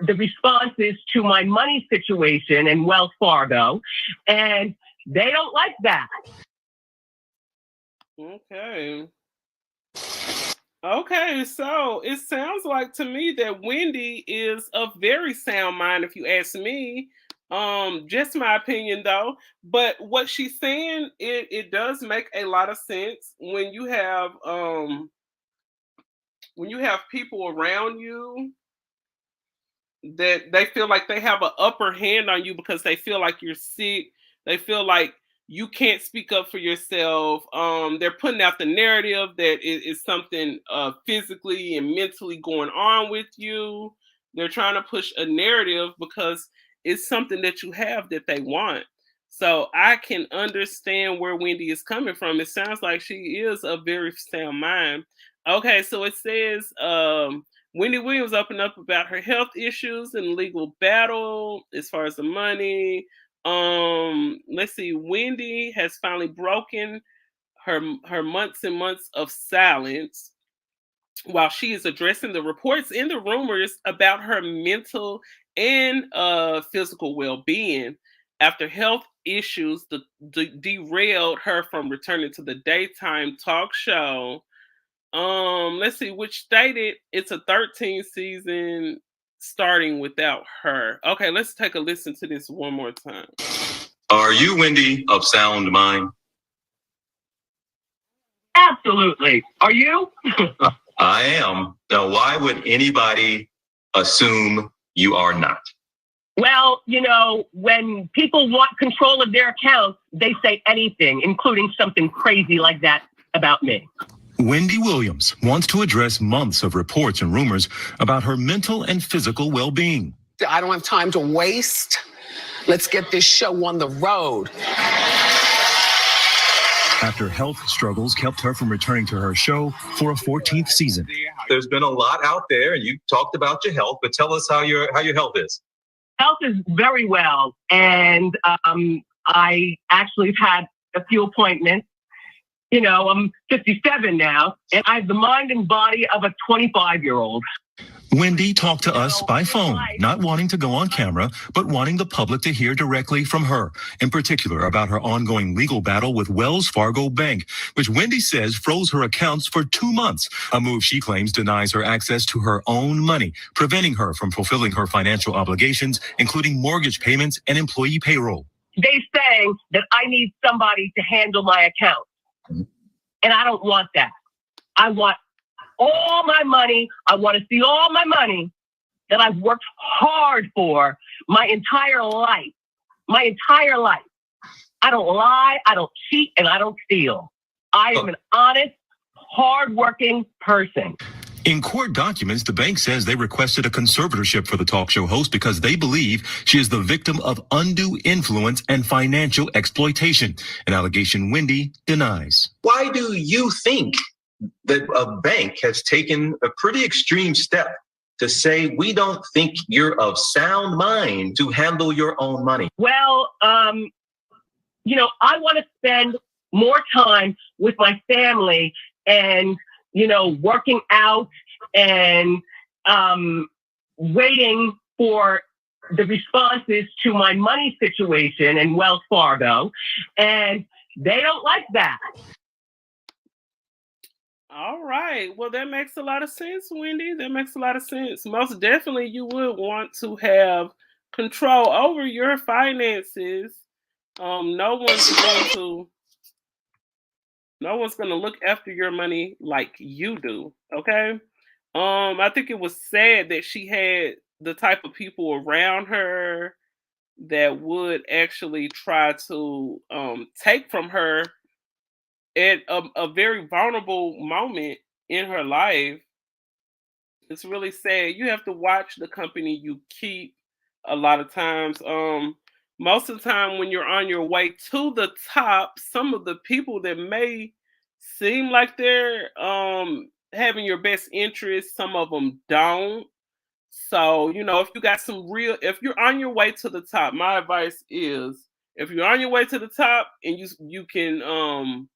the responses to my money situation in Wells Fargo. And they don't like that. Okay. Okay, so it sounds like to me that Wendy is of very sound mind, if you ask me. Just my opinion though. But what she's saying, it does make a lot of sense when you have people around you that they feel like they have an upper hand on you because they feel like you're sick. They feel like you can't speak up for yourself. They're putting out the narrative that it is something physically and mentally going on with you. They're trying to push a narrative because it's something that you have that they want. So I can understand where Wendy is coming from. It sounds like she is a very sound mind. Okay, so it says Wendy Williams opened up about her health issues and legal battle as far as the money. Let's see. Wendy has finally broken her months and months of silence while she is addressing the reports and the rumors about her mental and physical well-being after health issues derailed her from returning to the daytime talk show. Let's see, which stated it's a 13th season starting without her. Okay, let's take a listen to this one more time. Are you, Wendy, of sound mind? Absolutely. Are you? I am. Now, why would anybody assume you are not? Well, you know, when people want control of their accounts, they say anything, including something crazy like that about me. Wendy Williams wants to address months of reports and rumors about her mental and physical well-being. I don't have time to waste. Let's get this show on the road. After health struggles kept her from returning to her show for a 14th season. There's been a lot out there, and you talked about your health, but tell us how your health is. Health is very well, and I actually have had a few appointments. You know, I'm 57 now, and I have the mind and body of a 25-year-old. Wendy talked to us by phone, not wanting to go on camera, but wanting the public to hear directly from her, in particular about her ongoing legal battle with Wells Fargo Bank, which Wendy says froze her accounts for 2 months, a move she claims denies her access to her own money, preventing her from fulfilling her financial obligations, including mortgage payments and employee payroll. They saying that I need somebody to handle my account. And I don't want that. I want all my money. I want to see all my money that I've worked hard for my entire life. My entire life. I don't lie, I don't cheat, and I don't steal. I am an honest, hardworking person. In court documents, the bank says they requested a conservatorship for the talk show host because they believe she is the victim of undue influence and financial exploitation, an allegation Wendy denies. Why do you think that a bank has taken a pretty extreme step to say we don't think you're of sound mind to handle your own money? Well, you know, I want to spend more time with my family and, you know, working out and waiting for the responses to my money situation in Wells Fargo. And they don't like that. All right. Well, that makes a lot of sense, Wendy. That makes a lot of sense. Most definitely, you would want to have control over your finances. No one's going to look after your money like you do. Okay. I think it was sad that she had the type of people around her that would actually try to take from her at a very vulnerable moment in her life. It's really sad. You have to watch the company you keep a lot of times. Most of the time when you're on your way to the top, some of the people that may seem like they're having your best interest, some of them don't. So, if you got if you're on your way to the top, my advice is if you're on your way to the top and you can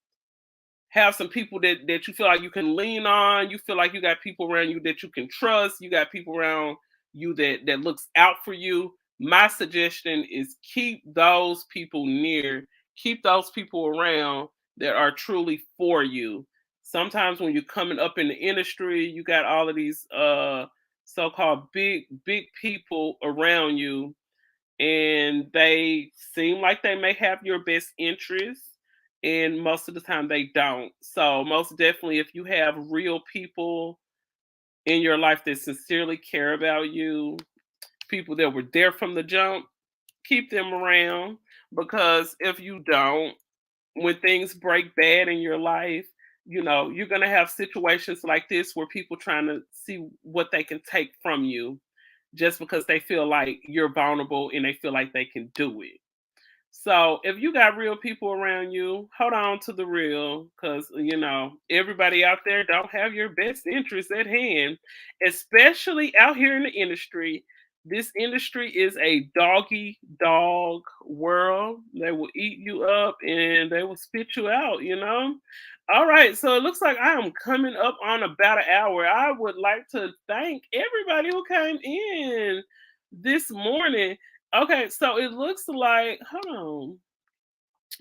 have some people that you feel like you can lean on. You feel like you got people around you that you can trust. You got people around you that looks out for you. My suggestion is keep those people near. Keep those people around that are truly for you. Sometimes when you're coming up in the industry, you got all of these so-called big people around you, and they seem like they may have your best interests, and most of the time they don't. So most definitely, if you have real people in your life that sincerely care about you, people that were there from the jump, keep them around. Because if you don't, when things break bad in your life, you're going to have situations like this where people trying to see what they can take from you just because they feel like you're vulnerable and they feel like they can do it. So if you got real people around you, hold on to the real, because everybody out there don't have your best interests at hand, especially out here in the industry. This industry is a doggy dog world. They will eat you up and they will spit you out. All right, so it looks like I am coming up on about an hour. I would like to thank everybody who came in this morning. Okay, so it looks like, hold on.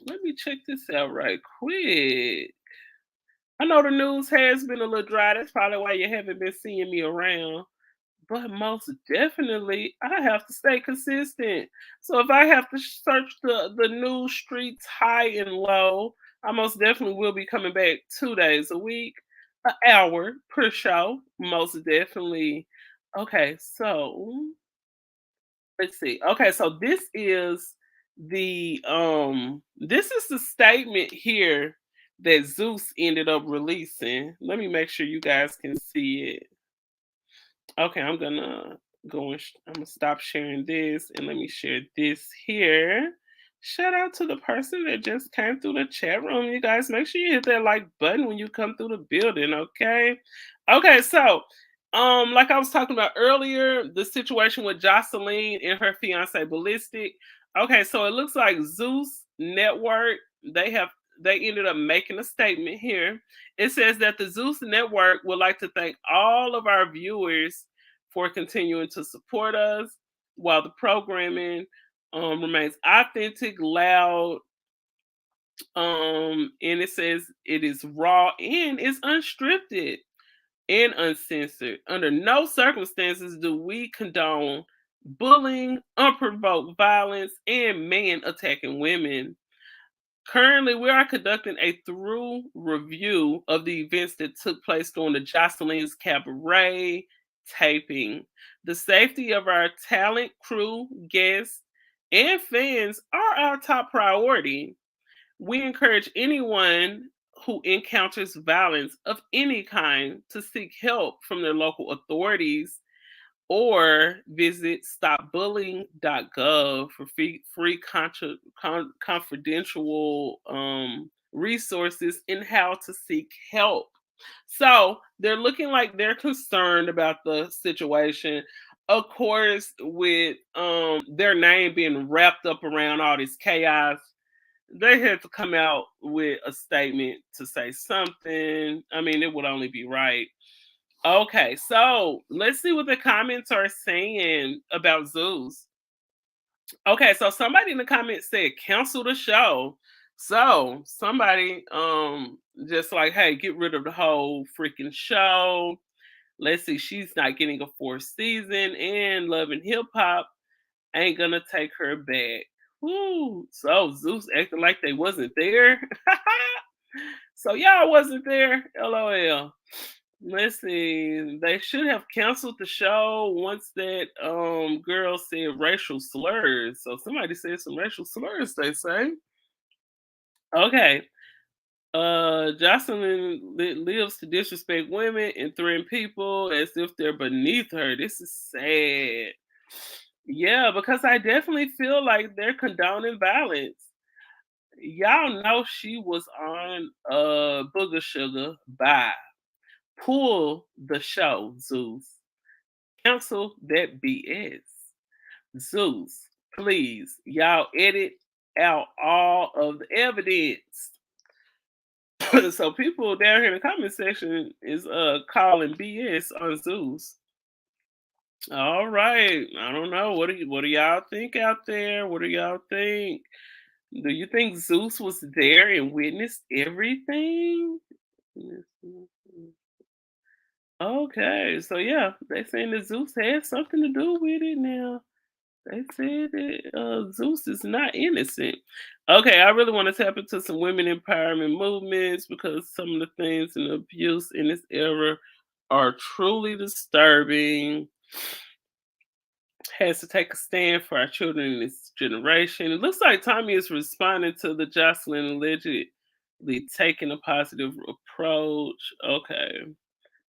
Let me check this out right quick. I know the news has been a little dry. That's probably why you haven't been seeing me around. But most definitely, I have to stay consistent. So if I have to search the news streets high and low, I most definitely will be coming back 2 days a week, an hour per show. Most definitely. Okay, so let's see. Okay, so this is the statement here that Zeus ended up releasing. Let me make sure you guys can see it. Okay, I'm gonna stop sharing this and let me share this here. Shout out to the person that just came through the chat room. You guys, make sure you hit that like button when you come through the building, okay? Okay, so like I was talking about earlier, the situation with Jocelyn and her fiance Ballistic. Okay, so it looks like Zeus Network, they ended up making a statement here. It says that the Zeus Network would like to thank all of our viewers for continuing to support us while the programming remains authentic, loud, and it says it is raw and it's unscripted and uncensored. Under no circumstances do we condone bullying, unprovoked violence, and men attacking women. Currently, we are conducting a thorough review of the events that took place during the Jocelyn's Cabaret taping. The safety of our talent, crew, guests, and fans are our top priority. We encourage anyone who encounters violence of any kind to seek help from their local authorities or visit stopbullying.gov for confidential resources in how to seek help. So they're looking like they're concerned about the situation. Of course, with their name being wrapped up around all this chaos, they had to come out with a statement to say something. I mean, it would only be right. Okay, so let's see what the comments are saying about Zeus. Okay, so somebody in the comments said cancel the show. So somebody just like, hey, get rid of the whole freaking show. Let's see, she's not getting a fourth season, and Love and Hip Hop ain't gonna take her back. Woo. So Zeus acting like they wasn't there. So y'all wasn't there. LOL. Let's see. They should have canceled the show once that girl said racial slurs. So somebody said some racial slurs, they say. Okay. Jocelyn lives to disrespect women and threaten people as if they're beneath her. This is sad. Yeah, because I definitely feel like they're condoning violence. Y'all know she was on Booger Sugar. Bye. Pull the show, Zeus. Cancel that BS. Zeus, please, y'all edit out all of the evidence. So people down here in the comment section is calling BS on Zeus. All right. I don't know. What do y'all think out there? What do y'all think? Do you think Zeus was there and witnessed everything? Okay, so yeah, they saying that Zeus had something to do with it now. They said that Zeus is not innocent. Okay, I really want to tap into some women empowerment movements because some of the things and abuse in this era are truly disturbing. Has to take a stand for our children in this generation. It looks like Tommy is responding to the Jocelyn allegedly taking a positive approach. Okay.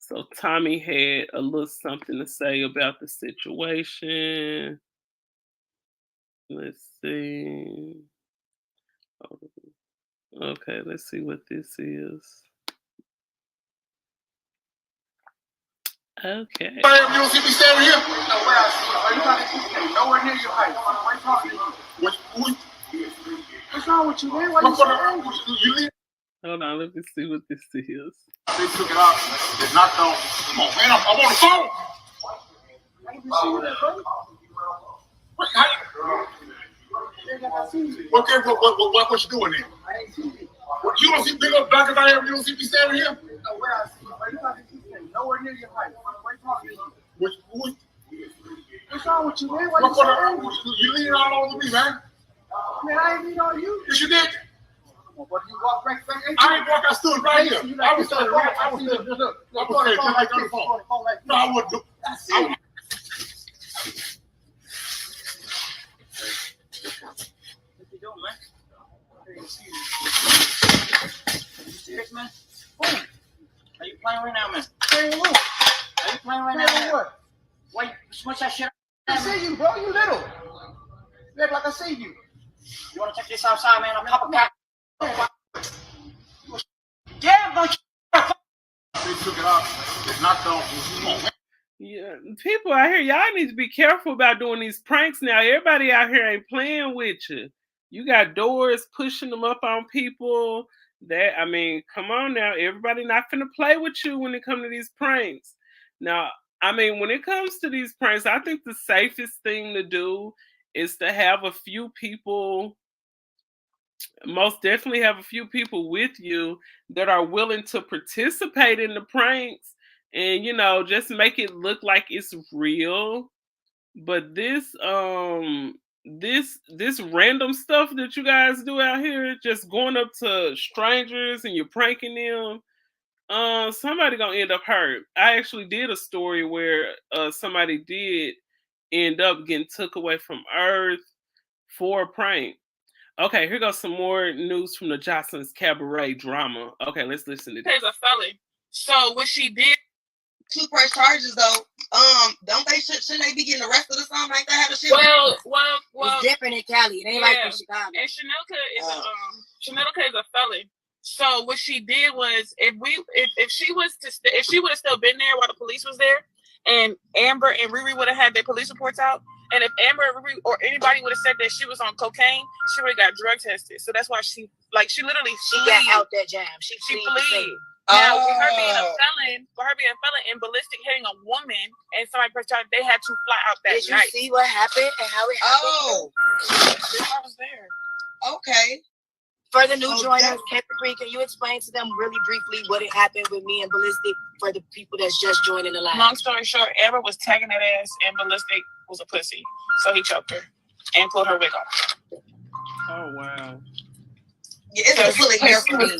So Tommy had a little something to say about the situation. Let's see. Okay, let's see what this is. Okay. You don't see me standing here? No, where I see you. Are you talking nowhere near your height? Why are you talking to me? What's wrong with you, man? Why you leave? Hold on, let me see what this is. They took it out. It's not though. Come on, man. I'm on the phone. What you doing there? You don't see big up black as I am. You don't see me standing here? No, where I see you. Are you talking to me? Nowhere near your height. Why are you talking to me? What's wrong with you, man? You leaning all over me, man. Man, I ain't leaning on you. Yes, you did. But you walk back. I didn't walk. I stood right here. I was standing right. I was standing. Look. I was standing right on the phone. No, I wouldn't do. That's it. What you doing, man? You serious, man? What? Are you playing right now, man? Playing what? Are you playing right now? Playing what? Why you smush that shit? I see you, bro. You little. You act like I see you. You want to check this outside, man? I'm pop a cat. Yeah, but they took it off. It's not done. Yeah, people out here, y'all need to be careful about doing these pranks now. Everybody out here ain't playing with you. You got doors pushing them up on people. That, I mean, come on now. Everybody not finna play with you when it comes to these pranks. Now, I mean, when it comes to these pranks, I think the safest thing to do is to have a few people, most definitely have a few people with you that are willing to participate in the pranks and, you know, just make it look like it's real. But this random stuff that you guys do out here, just going up to strangers and you're pranking them, somebody gonna end up hurt. I actually did a story where somebody did end up getting took away from Earth for a prank. Okay, here goes some more news from the Jocelyn's cabaret drama. Okay, let's listen to this. There's a felony. So what she did, 2 press charges though. Shouldn't they be getting arrested or something like that? Well. It's different in Cali. It ain't like in Chicago. And Chanelka is a felon. So what she did was, if she would have still been there while the police was there, and Amber and Riri would have had their police reports out, and if Amber or Riri or anybody would have said that she was on cocaine, she would have got drug tested. So that's why she literally got out that jam. She fled. Now, with her being a felon and ballistic hitting a woman and somebody pressed charge, they had to fly out that night. Did you see what happened and how it happened? Oh, I was there. Okay. For the new joiners, can you explain to them really briefly what had happened with me and Ballistic for the people that's just joining the line? Long story short, Amber was tagging that ass and Ballistic was a pussy. So he choked her and pulled her wig off. Oh, wow. Yeah, it was pulling hair for me.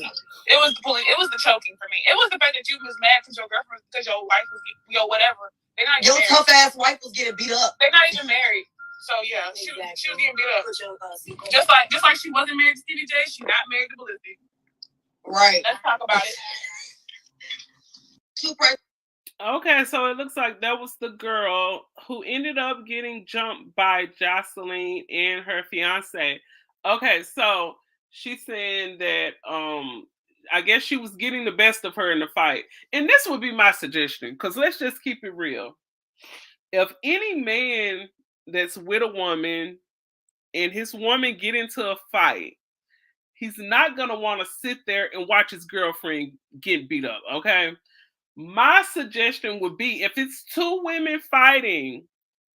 It was the choking for me. It was the fact that you was mad because your girlfriend, because your wife was, whatever. They're not your married. Tough ass wife was getting beat up. They're not even married. So yeah, she was getting beat up. Just like she wasn't married to Stevie J, she not married to Ballistic. Right. Let's talk about it. Okay, so it looks like that was the girl who ended up getting jumped by Jocelyn and her fiance. Okay, so she's saying that I guess she was getting the best of her in the fight. And this would be my suggestion, because let's just keep it real. If any man that's with a woman and his woman get into a fight, he's not gonna want to sit there and watch his girlfriend get beat up, okay? My suggestion would be, if it's two women fighting,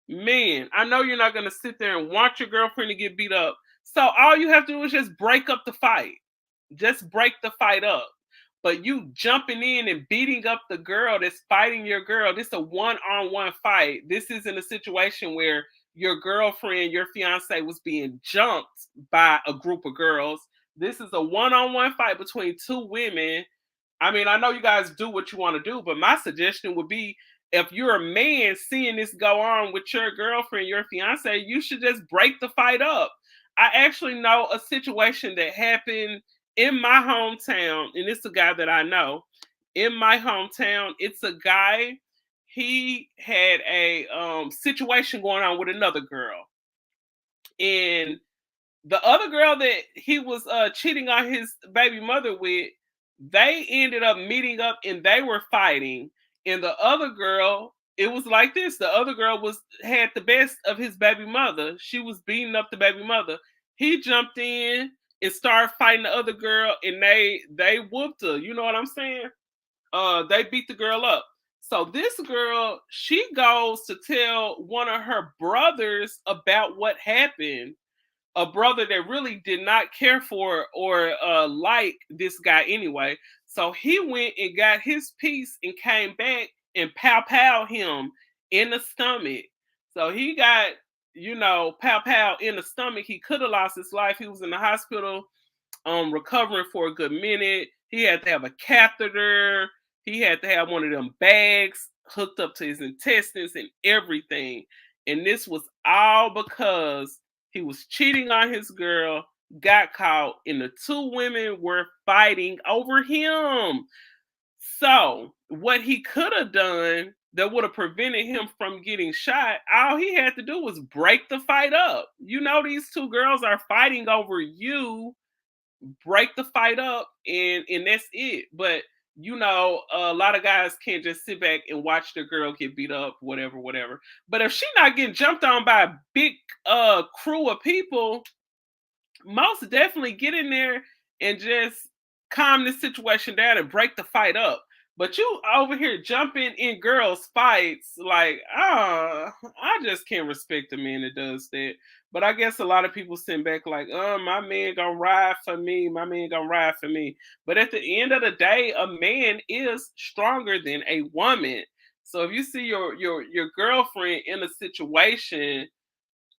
man, I know you're not going to sit there and watch your girlfriend to get beat up. So all you have to do is just break up the fight. Just break the fight up. But you jumping in and beating up the girl that's fighting your girl, this is a one-on-one fight. This isn't a situation where your girlfriend, your fiance was being jumped by a group of girls. This is a one-on-one fight between two women. I mean, I know you guys do what you want to do, but my suggestion would be, if you're a man seeing this go on with your girlfriend, your fiance, you should just break the fight up. I actually know a situation that happened in my hometown, and it's a guy that I know. In my hometown, it's a guy, he had a situation going on with another girl. And the other girl that he was cheating on his baby mother with, they ended up meeting up and they were fighting. And the other girl, it was like this. The other girl had the best of his baby mother. She was beating up the baby mother. He jumped in and started fighting the other girl, and they whooped her. You know what I'm saying? They beat the girl up. So this girl, she goes to tell one of her brothers about what happened. A brother that really did not care for or like this guy anyway. So he went and got his piece and came back and pow him in the stomach. So he got, pow in the stomach. He could have lost his life. He was in the hospital recovering for a good minute. He had to have a catheter. He had to have one of them bags hooked up to his intestines and everything. And this was all because he was cheating on his girl, got caught, and the two women were fighting over him. So what he could have done that would have prevented him from getting shot, all he had to do was break the fight up. You know, these two girls are fighting over you. Break the fight up, and that's it. But a lot of guys can't just sit back and watch their girl get beat up, whatever. But if she's not getting jumped on by a big crew of people, most definitely get in there and just calm the situation down and break the fight up. But you over here jumping in girls' fights, like, I just can't respect a man that does that. But I guess a lot of people sit back like, my man gonna ride for me. My man gonna ride for me. But at the end of the day, a man is stronger than a woman. So if you see your girlfriend in a situation,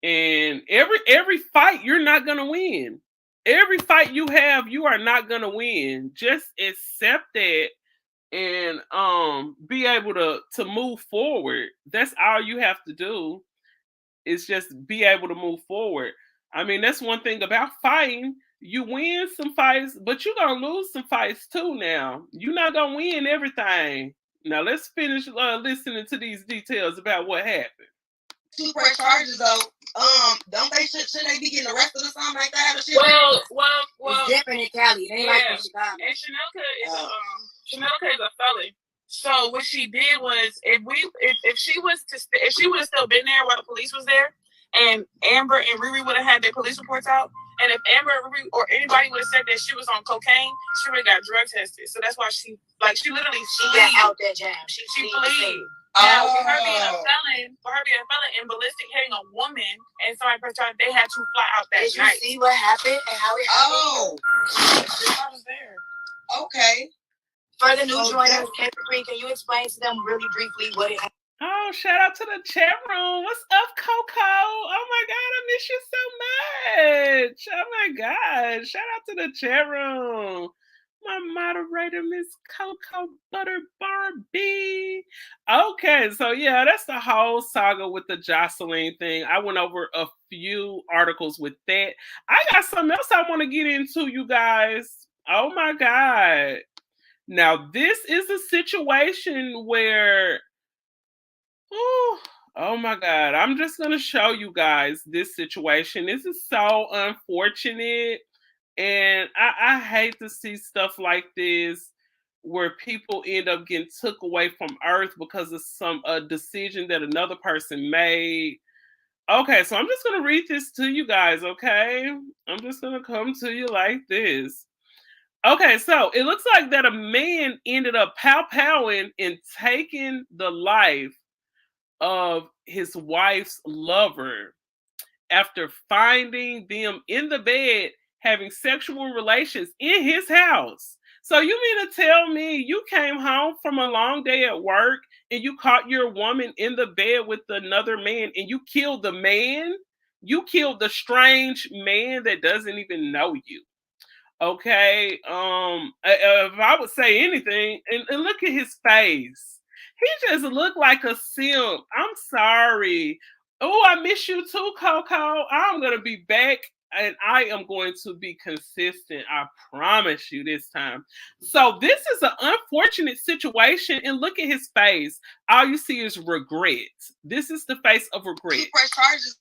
and every fight, you're not gonna win. Every fight you have, you are not gonna win. Just accept that and be able to move forward. That's all you have to do, is just be able to move forward. I mean, that's one thing about fighting. You win some fights, but you're gonna lose some fights too. Now you're not gonna win everything. Now let's finish listening to these details about what happened. Two press charges though. Don't they should they be getting arrested or something like that? Or shit? Well, it's different in Cali. They ain't like in Chicago. And Chanelka is a felon. So what she did was, if she would have still been there while the police was there, and Amber and Riri would have had their police reports out, and if Amber or Riri or anybody would have said that she was on cocaine, she would have got drug tested. So that's why she literally got out that jam. She fled. Now, for her being a felon, and ballistic hitting a woman and somebody pressed charge, they had to fly out that night. Did you see what happened and how it happened? I was there. Okay. For the new joiners, can you explain to them really briefly what it happened? Oh, shout out to the chat room. What's up, Coco? Oh my God, I miss you so much. Oh my God. Shout out to the chat room. My moderator, Miss Coco Butter Barbie. Okay, so yeah, that's the whole saga with the Jocelyn thing. I went over a few articles with that. I got something else I want to get into, you guys. Oh my God. Now, this is a situation where, oh my God, I'm just going to show you guys this situation. This is so unfortunate. And I hate to see stuff like this where people end up getting took away from earth because of a decision that another person made. Okay, so I'm just going to read this to you guys, okay? I'm just going to come to you like this. Okay, so it looks like that a man ended up pow-powing and taking the life of his wife's lover after finding them in the bed having sexual relations in his house. So you mean to tell me you came home from a long day at work and you caught your woman in the bed with another man and you killed the man? You killed the strange man that doesn't even know you. Okay. If I would say anything, and look at his face. He just looked like a simp. I'm sorry. Oh, I miss you too, Coco. I'm gonna be back and I am going to be consistent. I promise you this time. So this is an unfortunate situation, and look at his face. All you see is regret. This is the face of regret. Press charges.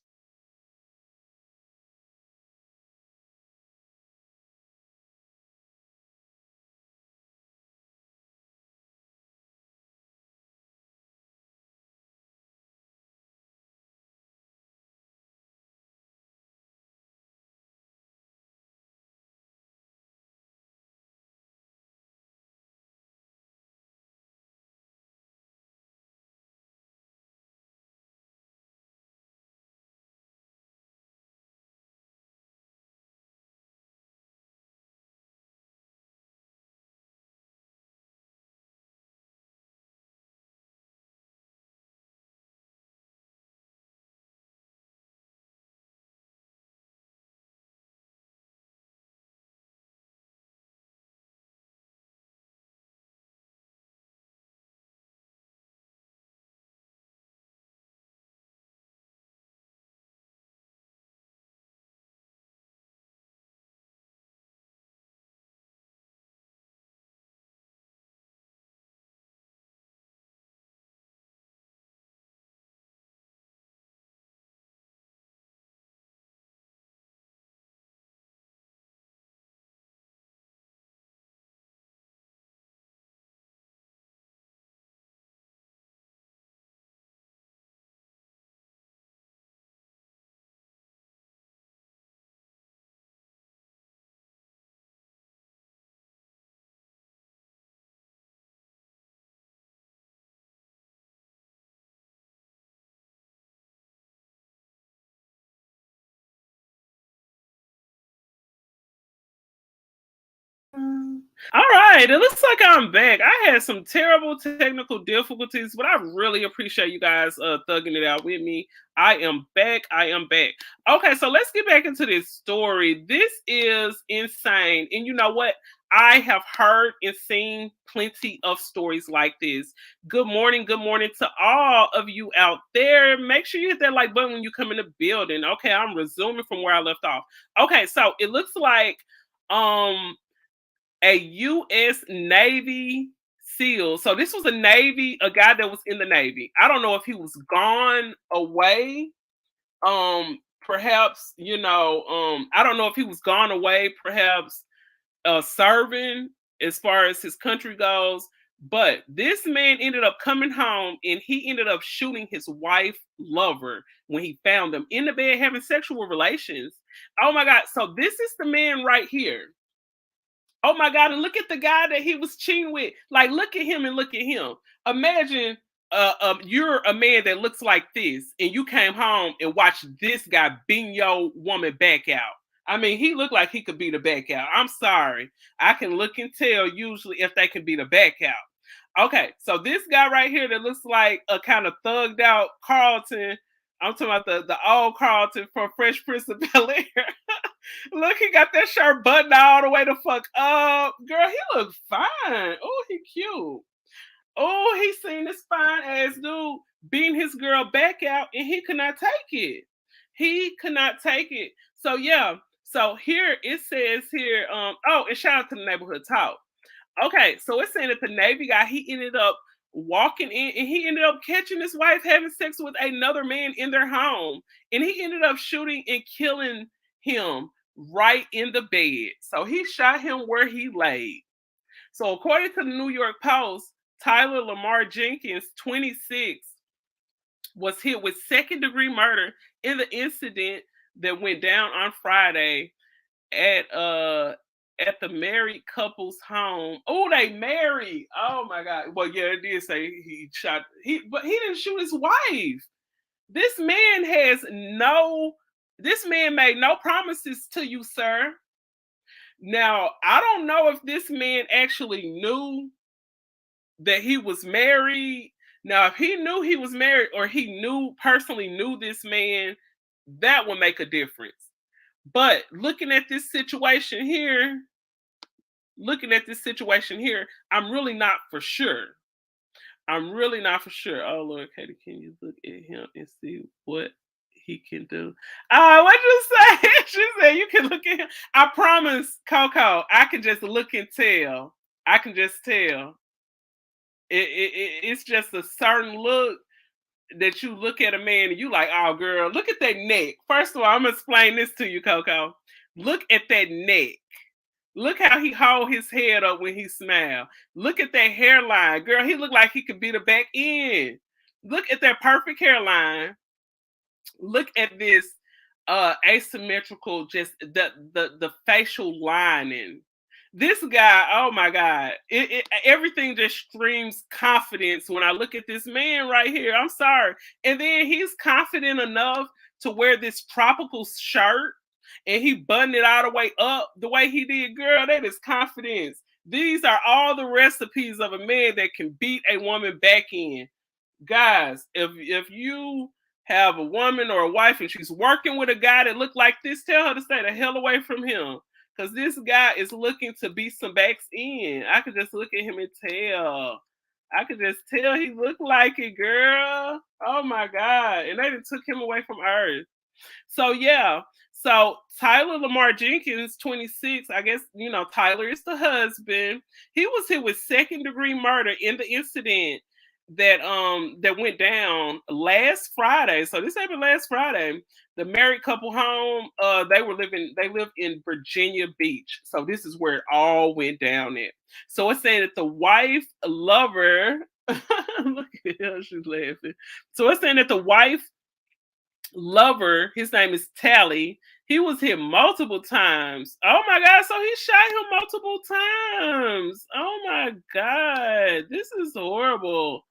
All right, it looks like I'm back. I had some terrible technical difficulties, but I really appreciate you guys thugging it out with me. I am back. I am back. Okay, so let's get back into this story. This is insane. And you know what? I have heard and seen plenty of stories like this. Good morning to all of you out there. Make sure you hit that like button when you come in the building. Okay, I'm resuming from where I left off. Okay, so it looks like a U.S. Navy SEAL. So this was a guy that was in the Navy. I don't know if he was gone away. Perhaps, I don't know if he was gone away, perhaps serving as far as his country goes. But this man ended up coming home and he ended up shooting his wife lover when he found them in the bed having sexual relations. Oh my God. So this is the man right here. Oh my God, and look at the guy that he was cheating with. Like, look at him and look at him. Imagine you're a man that looks like this, and you came home and watched this guy being your woman back out. I mean, he looked like he could be the back out. I'm sorry. I can look and tell usually if they can be the back out. Okay, so this guy right here that looks like a kind of thugged out Carlton. I'm talking about the old Carlton from Fresh Prince of Bel-Air. Look, he got that shirt buttoned all the way the fuck up. Girl, he look fine. Oh, he cute. Oh, he seen this fine ass dude beating his girl back out and he could not take it. He could not take it. So yeah. So here it says here, oh, and shout out to the neighborhood talk. Okay, so it's saying that the Navy guy, he ended up walking in and he ended up catching his wife having sex with another man in their home. And he ended up shooting and killing him right in the bed. So he shot him where he laid. So according to the New York Post, Tyler Lamar Jenkins, 26, was hit with second-degree murder in the incident that went down on Friday at the married couple's home. Oh, they married. Oh my God. Well, yeah, it did say he shot but he didn't shoot his wife. This man made no promises to you, sir. Now, I don't know if this man actually knew that he was married. Now, if he knew he was married or he personally knew this man, that would make a difference. But looking at this situation here, I'm really not for sure. Oh, Lord, Katie, can you look at him and see what he can do? What you say? She said you can look at him. I promise, Coco, I can just look and tell. I can just tell. It's just a certain look that you look at a man and you like, oh, girl, look at that neck. First of all, I'm going to explain this to you, Coco. Look at that neck. Look how he hold his head up when he smile. Look at that hairline. Girl, he look like he could be the back end. Look at that perfect hairline. Look at this asymmetrical, just the facial lining. This guy, oh my God, everything just streams confidence when I look at this man right here. I'm sorry. And then he's confident enough to wear this tropical shirt and he buttoned it all the way up the way he did. Girl, that is confidence. These are all the recipes of a man that can beat a woman back in. Guys, if you have a woman or a wife and she's working with a guy that look like this, tell her to stay the hell away from him. Because this guy is looking to beat some backs in. I could just look at him and tell. I could just tell he looked like it, girl. Oh my God. And they done took him away from Earth. So yeah. So Tyler Lamar Jenkins, 26, I guess, Tyler is the husband. He was hit with second-degree murder in the incident that went down last Friday. So this happened last Friday. The married couple home, they lived in Virginia Beach. So this is where it all went down at. So it's saying that the wife lover, look at her, she's laughing. So it's saying that the wife lover, his name is Tally, he was hit multiple times. Oh my God, so he shot him multiple times. Oh my God, this is horrible.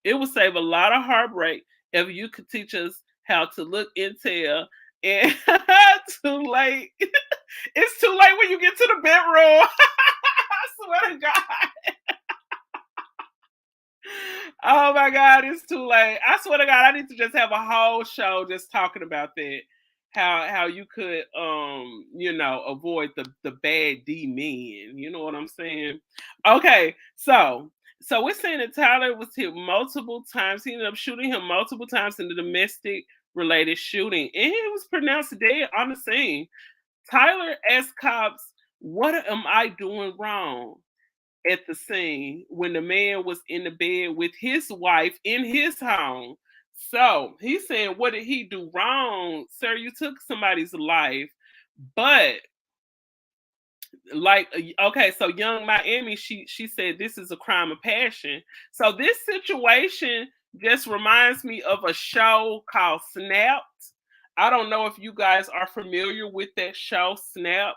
It would save a lot of heartbreak if you could teach us how to look and tell. And too late. It's too late when you get to the bedroom. I swear to God. Oh my God, it's too late. I swear to God, I need to just have a whole show just talking about that. How you could avoid the bad D men. You know what I'm saying? Okay, so we're saying that Tyler was hit multiple times. He ended up shooting him multiple times in the domestic related shooting. And he was pronounced dead on the scene. Tyler asked cops, what am I doing wrong at the scene when the man was in the bed with his wife in his home? So he's saying, what did he do wrong? Sir, you took somebody's life. But okay, so Young Miami, she said this is a crime of passion. So this situation just reminds me of a show called Snapped. I don't know if you guys are familiar with that show, Snapped,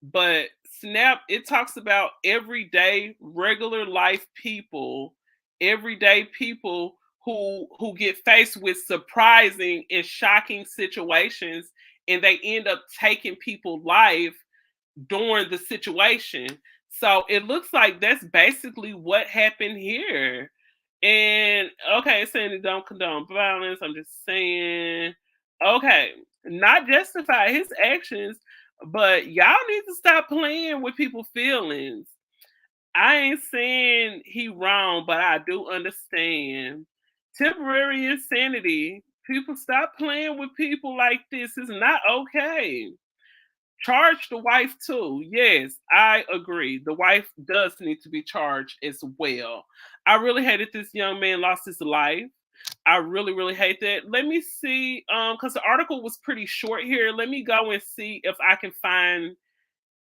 but Snapped, it talks about everyday, regular life people, everyday people who get faced with surprising and shocking situations, and they end up taking people's life during the situation. So it looks like that's basically what happened here. And okay, it's saying it don't condone violence. I'm just saying, okay, not justify his actions, but y'all need to stop playing with people's feelings. I ain't saying he wrong, but I do understand. Temporary insanity. People, stop playing with people like this. It's not okay. Charge the wife too. Yes, I agree. The wife does need to be charged as well. I really hated this young man lost his life. I really, really hate that. Let me see, because the article was pretty short here. Let me go and see if I can find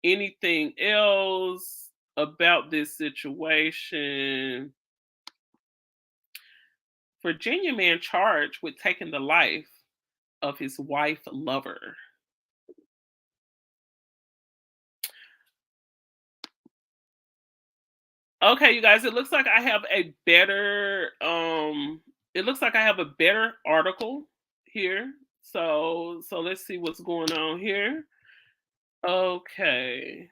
anything else about this situation. Virginia man charged with taking the life of his wife lover. Okay, you guys, it looks like I have a better article here. So let's see what's going on here. Okay.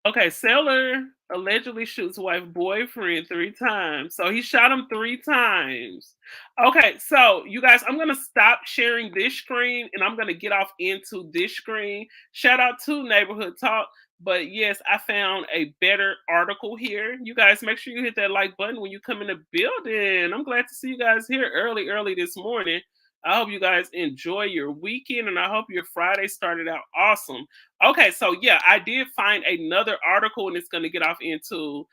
Okay, Sailor allegedly shoots wife boyfriend 3 times. So he shot him 3 times. Okay, so you guys, I'm gonna stop sharing this screen and I'm gonna get off into this screen. Shout out to Neighborhood Talk. But yes, I found a better article here. You guys, make sure you hit that like button when you come in the building. I'm glad to see you guys here early this morning. I hope you guys enjoy your weekend and I hope your Friday started out awesome. Okay, so yeah, I did find another article and it's going to get off into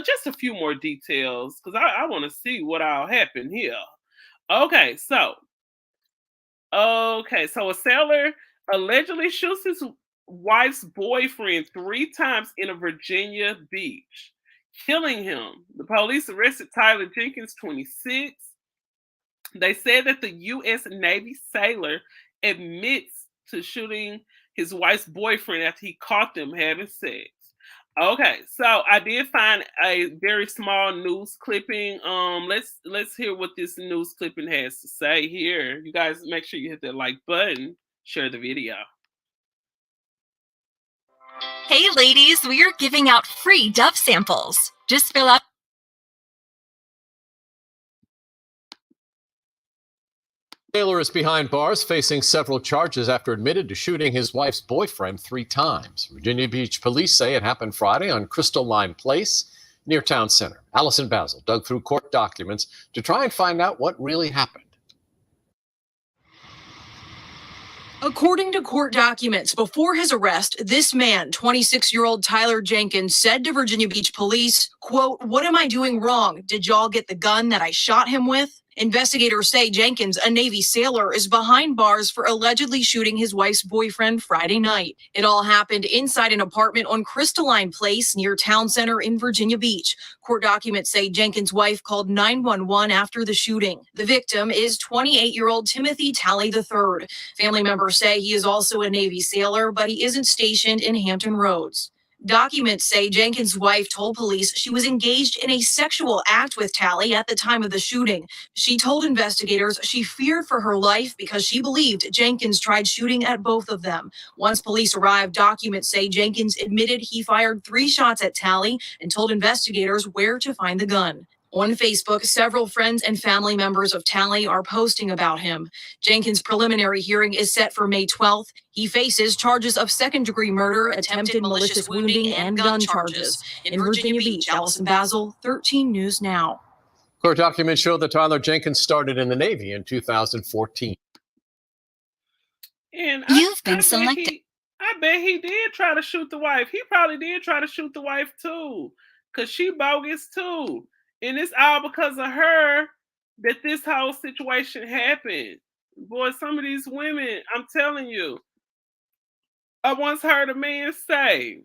just a few more details because I want to see what all happened here. Okay, so a sailor allegedly shoots his wife's boyfriend 3 times in a Virginia beach, killing him. The police arrested Tyler Jenkins, 26. They said that the U.S. Navy sailor admits to shooting his wife's boyfriend after he caught them having sex. Okay, so I did find a very small news clipping. Let's hear what this news clipping has to say here. You guys make sure you hit that like button, share the video. Hey ladies, we are giving out free Dove samples. Just fill out. Taylor is behind bars, facing several charges after admitted to shooting his wife's boyfriend 3 times. Virginia Beach police say it happened Friday on Crystalline Place near Town Center. Allison Basil dug through court documents to try and find out what really happened. According to court documents, before his arrest, this man, 26-year-old Tyler Jenkins, said to Virginia Beach police, quote, "What am I doing wrong? Did y'all get the gun that I shot him with?" Investigators say Jenkins, a Navy sailor, is behind bars for allegedly shooting his wife's boyfriend Friday night. It all happened inside an apartment on Crystalline Place near Town Center in Virginia Beach. Court documents say Jenkins' wife called 911 after the shooting. The victim is 28-year-old Timothy Talley III. Family members say he is also a Navy sailor, but he isn't stationed in Hampton Roads. Documents say Jenkins' wife told police she was engaged in a sexual act with Talley at the time of the shooting. She told investigators she feared for her life because she believed Jenkins tried shooting at both of them. Once police arrived, documents say Jenkins admitted he fired 3 shots at Talley and told investigators where to find the gun. On Facebook, several friends and family members of Talley are posting about him. Jenkins' preliminary hearing is set for May 12th. He faces charges of second-degree murder, attempted malicious wounding, and gun charges. In Virginia Beach, Allison Basil, 13 News Now. Court documents show that Tyler Jenkins started in the Navy in 2014. And You've been selected. I bet he did try to shoot the wife. He probably did try to shoot the wife too, because she bogus too. And it's all because of her that this whole situation happened. Boy, some of these women, I'm telling you, I once heard a man say,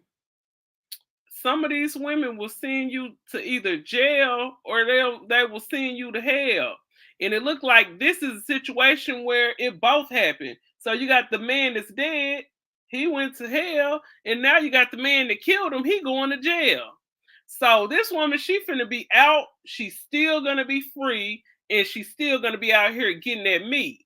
some of these women will send you to either jail or they will send you to hell. And it looked like this is a situation where it both happened. So you got the man that's dead, he went to hell, and now you got the man that killed him, he going to jail. So this woman, she finna be out, she's still gonna be free, and she's still gonna be out here getting that meat.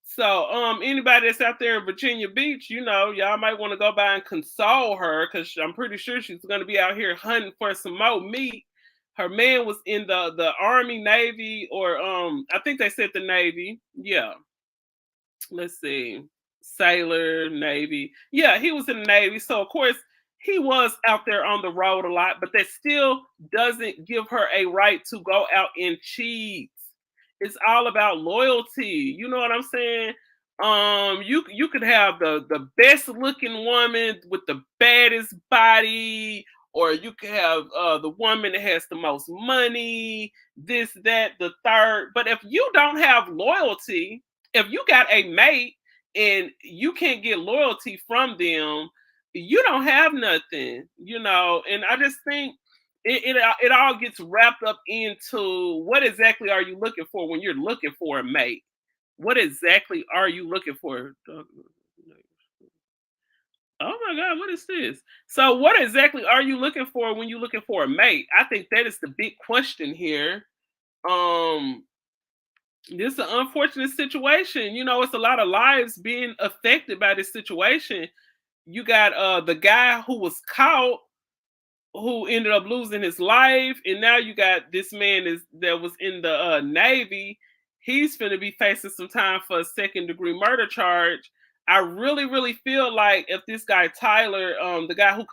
So anybody that's out there in Virginia Beach, you know, y'all might want to go by and console her, because I'm pretty sure she's gonna be out here hunting for some more meat. Her man was in the Army, Navy, or I think they said the Navy. Yeah. Let's see. Sailor, Navy. Yeah, he was in the Navy. So of course he was out there on the road a lot, but that still doesn't give her a right to go out and cheat. It's all about loyalty. You know what I'm saying? You could have the best looking woman with the baddest body, or you could have the woman that has the most money, this, that, the third. But if you don't have loyalty, if you got a mate and you can't get loyalty from them, you don't have nothing, And I just think it all gets wrapped up into what exactly are you looking for when you're looking for a mate? What exactly are you looking for? Oh my God, what is this? So, what exactly are you looking for when you're looking for a mate? I think that is the big question here. Um, this is an unfortunate situation. It's a lot of lives being affected by this situation. You got the guy who was caught, who ended up losing his life, and now you got this man that was in the Navy. He's going to be facing some time for a second-degree murder charge. I really, really feel like if this guy Tyler, the guy who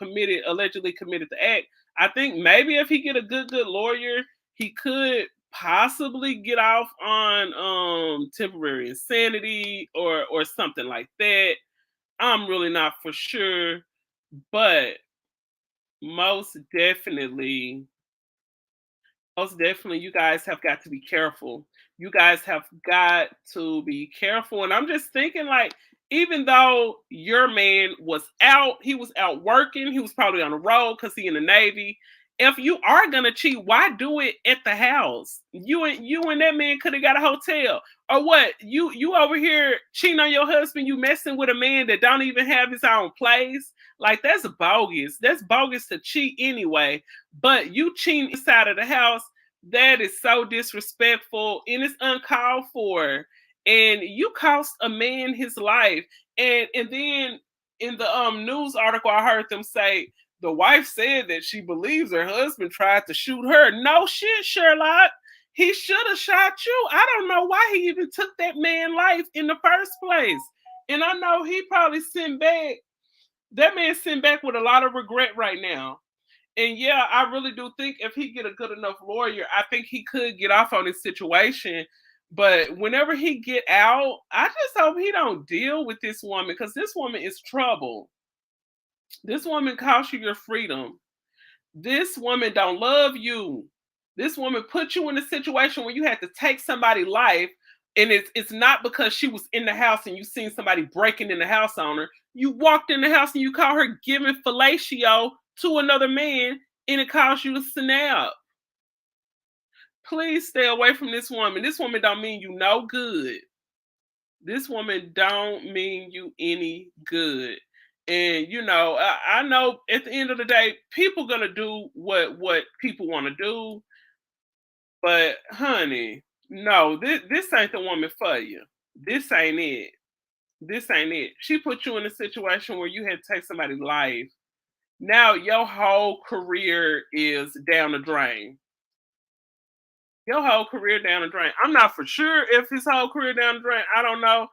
allegedly committed the act, I think maybe if he get a good lawyer, he could possibly get off on temporary insanity or something like that. I'm really not for sure, but most definitely, you guys have got to be careful. You guys have got to be careful. And I'm just thinking, like, even though your man was out, he was out working, he was probably on the road because he in the Navy. If you are gonna cheat, why do it at the house? You and that man could have got a hotel. Or what? You over here cheating on your husband, you messing with a man that don't even have his own place. Like, that's bogus. That's bogus to cheat anyway. But you cheating inside of the house, that is so disrespectful and it's uncalled for. And you cost a man his life. And then in the news article, I heard them say the wife said that she believes her husband tried to shoot her. No shit, Sherlock. He should have shot you. I don't know why he even took that man's life in the first place. And I know he probably that man sent back with a lot of regret right now. And yeah, I really do think if he get a good enough lawyer, I think he could get off on this situation. But whenever he get out, I just hope he don't deal with this woman, because this woman is trouble. This woman costs you your freedom. This woman don't love you. This woman put you in a situation where you had to take somebody's life, and it's not because she was in the house and you seen somebody breaking in the house on her. You walked in the house and you caught her giving fellatio to another man, and it caused you to snap. Please stay away from this woman. This woman don't mean you no good. This woman don't mean you any good. And I know at the end of the day, people gonna do what people want to do. But honey, no, this ain't the woman for you. This ain't it. This ain't it. She put you in a situation where you had to take somebody's life. Now your whole career is down the drain. Your whole career down the drain. I'm not for sure if his whole career down the drain. I don't know.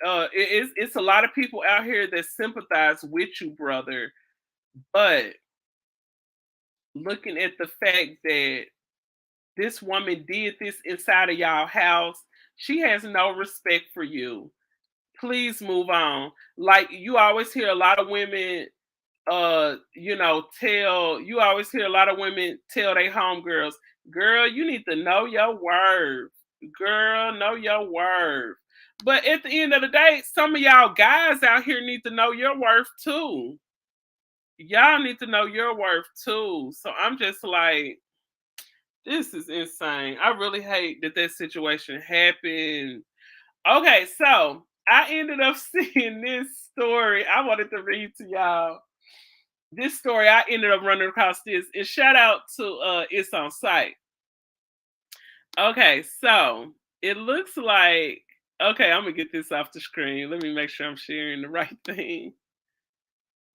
It's a lot of people out here that sympathize with you, brother. But looking at the fact that this woman did this inside of y'all house, she has no respect for you. Please move on. Like, you always hear a lot of women tell their homegirls, girl, you need to know your worth. Girl, know your worth. But at the end of the day, some of y'all guys out here need to know your worth too. Y'all need to know your worth too. So I'm just like, this is insane. I really hate that situation happened. Okay, so I ended up seeing this story. I wanted to read to y'all. This story, I ended up running across this. And shout out to It's on Site. Okay, so it looks like, okay, I'm going to get this off the screen. Let me make sure I'm sharing the right thing.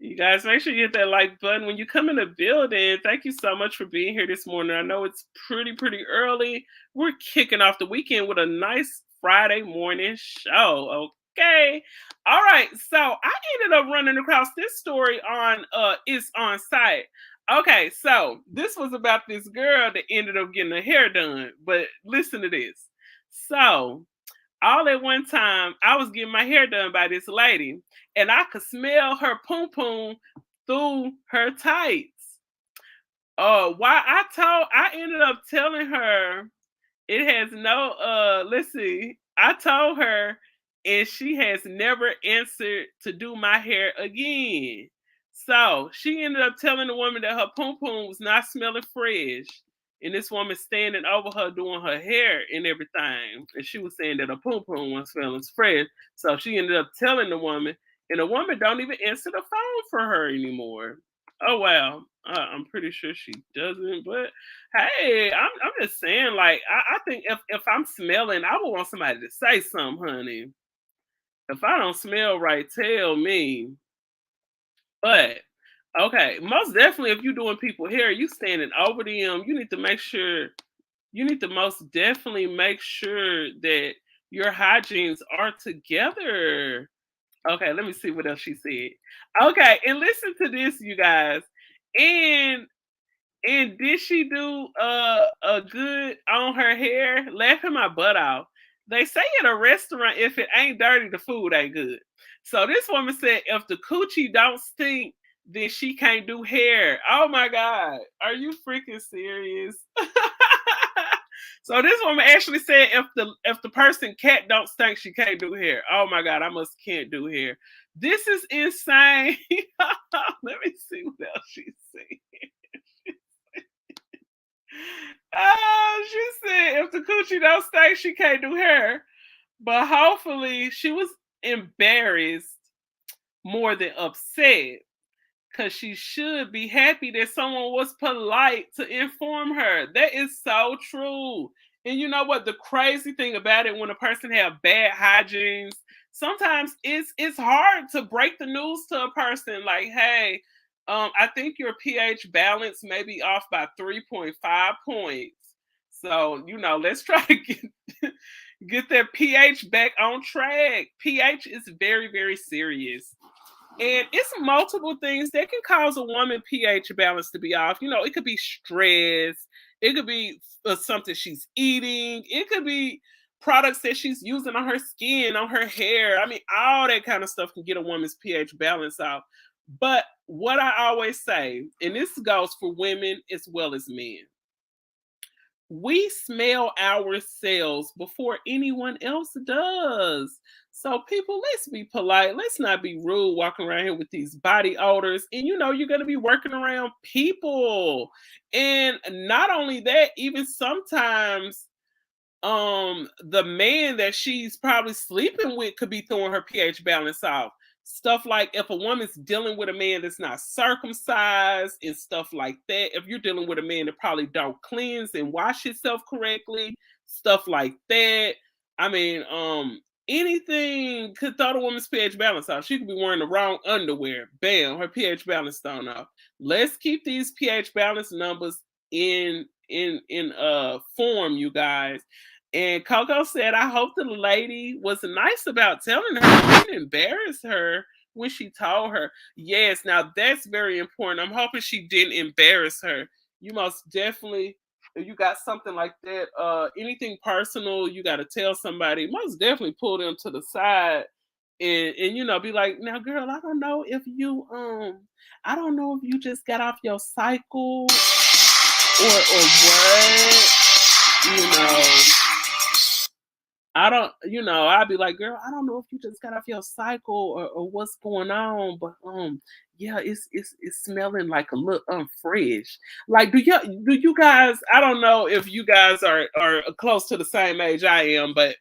You guys, make sure you hit that like button when you come in the building. Thank you so much for being here this morning. I know it's pretty early. We're kicking off the weekend with a nice Friday morning show. Okay. All right. So I ended up running across this story on It's on Site. Okay. So this was about this girl that ended up getting her hair done. But listen to this. So all at one time, I was getting my hair done by this lady, and I could smell her poom poom through her tights. I ended up telling her it has no let's see. I told her and she has never answered to do my hair again. So she ended up telling the woman that her poom poom was not smelling fresh. And this woman standing over her doing her hair and everything. And she was saying that her poom poom was smelling fresh. So she ended up telling the woman, and the woman don't even answer the phone for her anymore. Oh wow. I'm pretty sure she doesn't, but hey, I'm just saying, like, I think if I'm smelling, I would want somebody to say something, honey. If I don't smell right, tell me. But okay, most definitely, if you're doing people hair, you standing over them, you need to most definitely make sure that your hygienes are together. Okay, let me see what else she said. Okay, and listen to this, you guys. And And did she do a good on her hair? Laughing my butt off. They say at a restaurant, if it ain't dirty, the food ain't good. So this woman said, if the coochie don't stink, then she can't do hair. Oh my God. Are you freaking serious? So this woman actually said if the person cat don't stink, she can't do hair. Oh my God, I must can't do hair. This is insane. Let me see what else she said. She said if the coochie don't stink, she can't do hair. But hopefully she was embarrassed more than upset. Cause she should be happy that someone was polite to inform her. That is so true. And you know what? The crazy thing about it, when a person have bad hygienes, sometimes it's hard to break the news to a person. Like, hey, I think your pH balance may be off by 3.5 points. So let's try to get that pH back on track. pH is very, very serious. And it's multiple things that can cause a woman pH balance to be off. It could be stress. It could be something she's eating. It could be products that she's using on her skin, on her hair. I mean, all that kind of stuff can get a woman's pH balance off. But what I always say, and this goes for women as well as men, we smell ourselves before anyone else does. So, people, let's be polite. Let's not be rude walking around here with these body odors. And you're going to be working around people. And not only that, even sometimes the man that she's probably sleeping with could be throwing her pH balance off. Stuff like if a woman's dealing with a man that's not circumcised and stuff like that. If you're dealing with a man that probably don't cleanse and wash himself correctly, stuff like that. I mean, anything could throw the woman's pH balance off. She could be wearing the wrong underwear. Bam, her pH balance thrown off. Let's keep these pH balance numbers in form, you guys. And Coco said, I hope the lady was nice about telling her, didn't embarrass her when she told her. Yes, now that's very important. I'm hoping she didn't embarrass her. You most definitely, if you got something like that, anything personal, you got to tell somebody, most definitely pull them to the side and be like, now girl, I don't know if you just got off your cycle or what, I'd be like, girl, I don't know if you just got off your cycle or what's going on, but yeah, it's smelling like a little unfresh. Like, do you guys? I don't know if you guys are close to the same age I am, but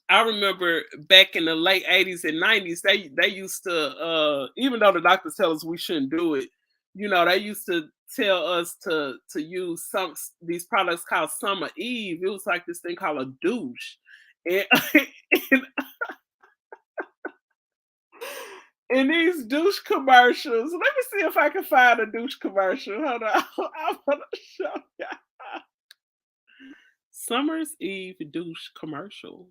I remember back in the late 80s and 90s, they used to, even though the doctors tell us we shouldn't do it, they used to tell us to use these products called Summer Eve. It was like this thing called a douche. And, and these douche commercials. Let me see if I can find a douche commercial. Hold on. I want to show you. Summer's Eve douche commercial.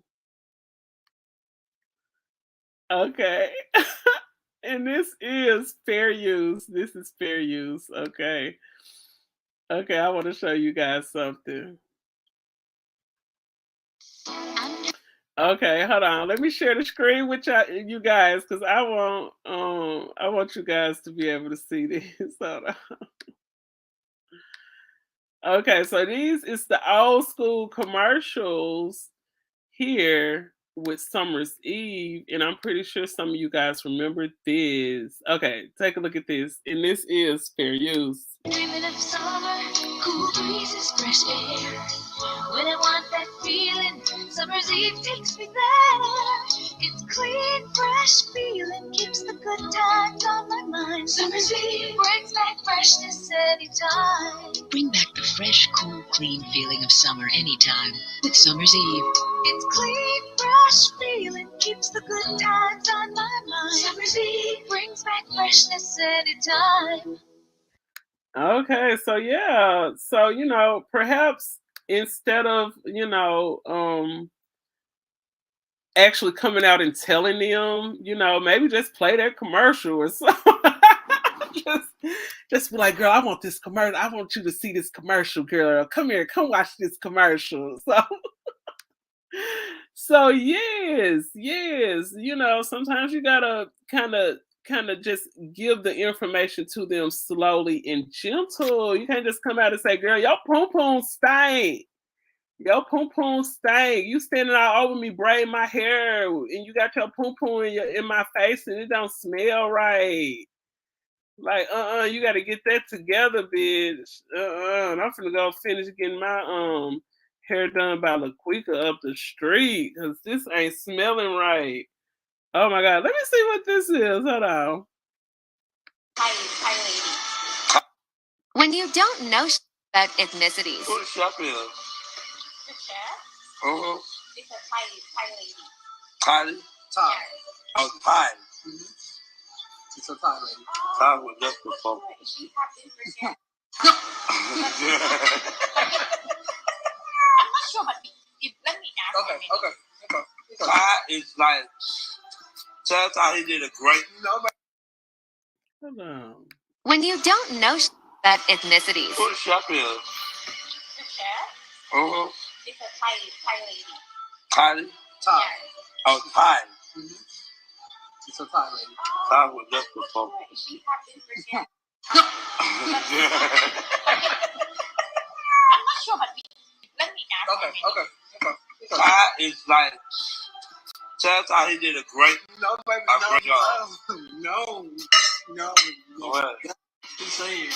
Okay. And this is fair use. This is fair use. Okay. Okay, I want to show you guys something. Okay, hold on. Let me share the screen with you guys, because I want you guys to be able to see this. Hold on. Okay, so these is the old school commercials here with Summer's Eve, and I'm pretty sure some of you guys remember this. Okay, take a look at this, and this is fair use. Dreaming of summer, cool breezes, fresh air. When I want that feeling, summer's eve takes me there. It's clean, fresh feeling, keeps the good times on my mind. Summer's eve brings back freshness anytime. Bring back the fresh, cool, clean feeling of summer anytime with Summer's Eve. It's clean, fresh feeling, keeps the good times on my mind. Summer's eve brings back freshness anytime. Okay, so yeah, so perhaps instead of actually coming out and telling them, maybe just play that commercial or something. just be like, girl, I want this commercial. I want you to see this commercial, girl. Come here, come watch this commercial. So yes, sometimes you gotta kind of just give the information to them slowly and gentle. You can't just come out and say, girl, your poom poom stink. Your poom poom stink. You standing all over me braiding my hair, and you got your poom poom in my face, and it don't smell right. Like, you got to get that together, bitch. And I'm finna go finish getting my hair done by LaQuica up the street, because this ain't smelling right. Oh my God, let me see what this is. Hold on. Hi, lady. When you don't know about ethnicities. Who the chef is? The chef? Uh-huh. It's a Thai lady. Kylie? Thai. Oh, Ty. It's a Thai lady. Ty was just before. She happened to forget. I'm not sure, but let me ask her. Okay. Ty is like, tell Ty he did a great. Hold on. When you don't know about ethnicities. Who the chef is? The chef? Uh-huh. It's a Thai lady. Kylie? Ty. Oh, Ty. It's a Thai lady. Ty was just before. She happened to forget. I'm not sure, but let me ask her. Okay. Ty is like, tell Ty he did a great. Great job. No. What? He's saying.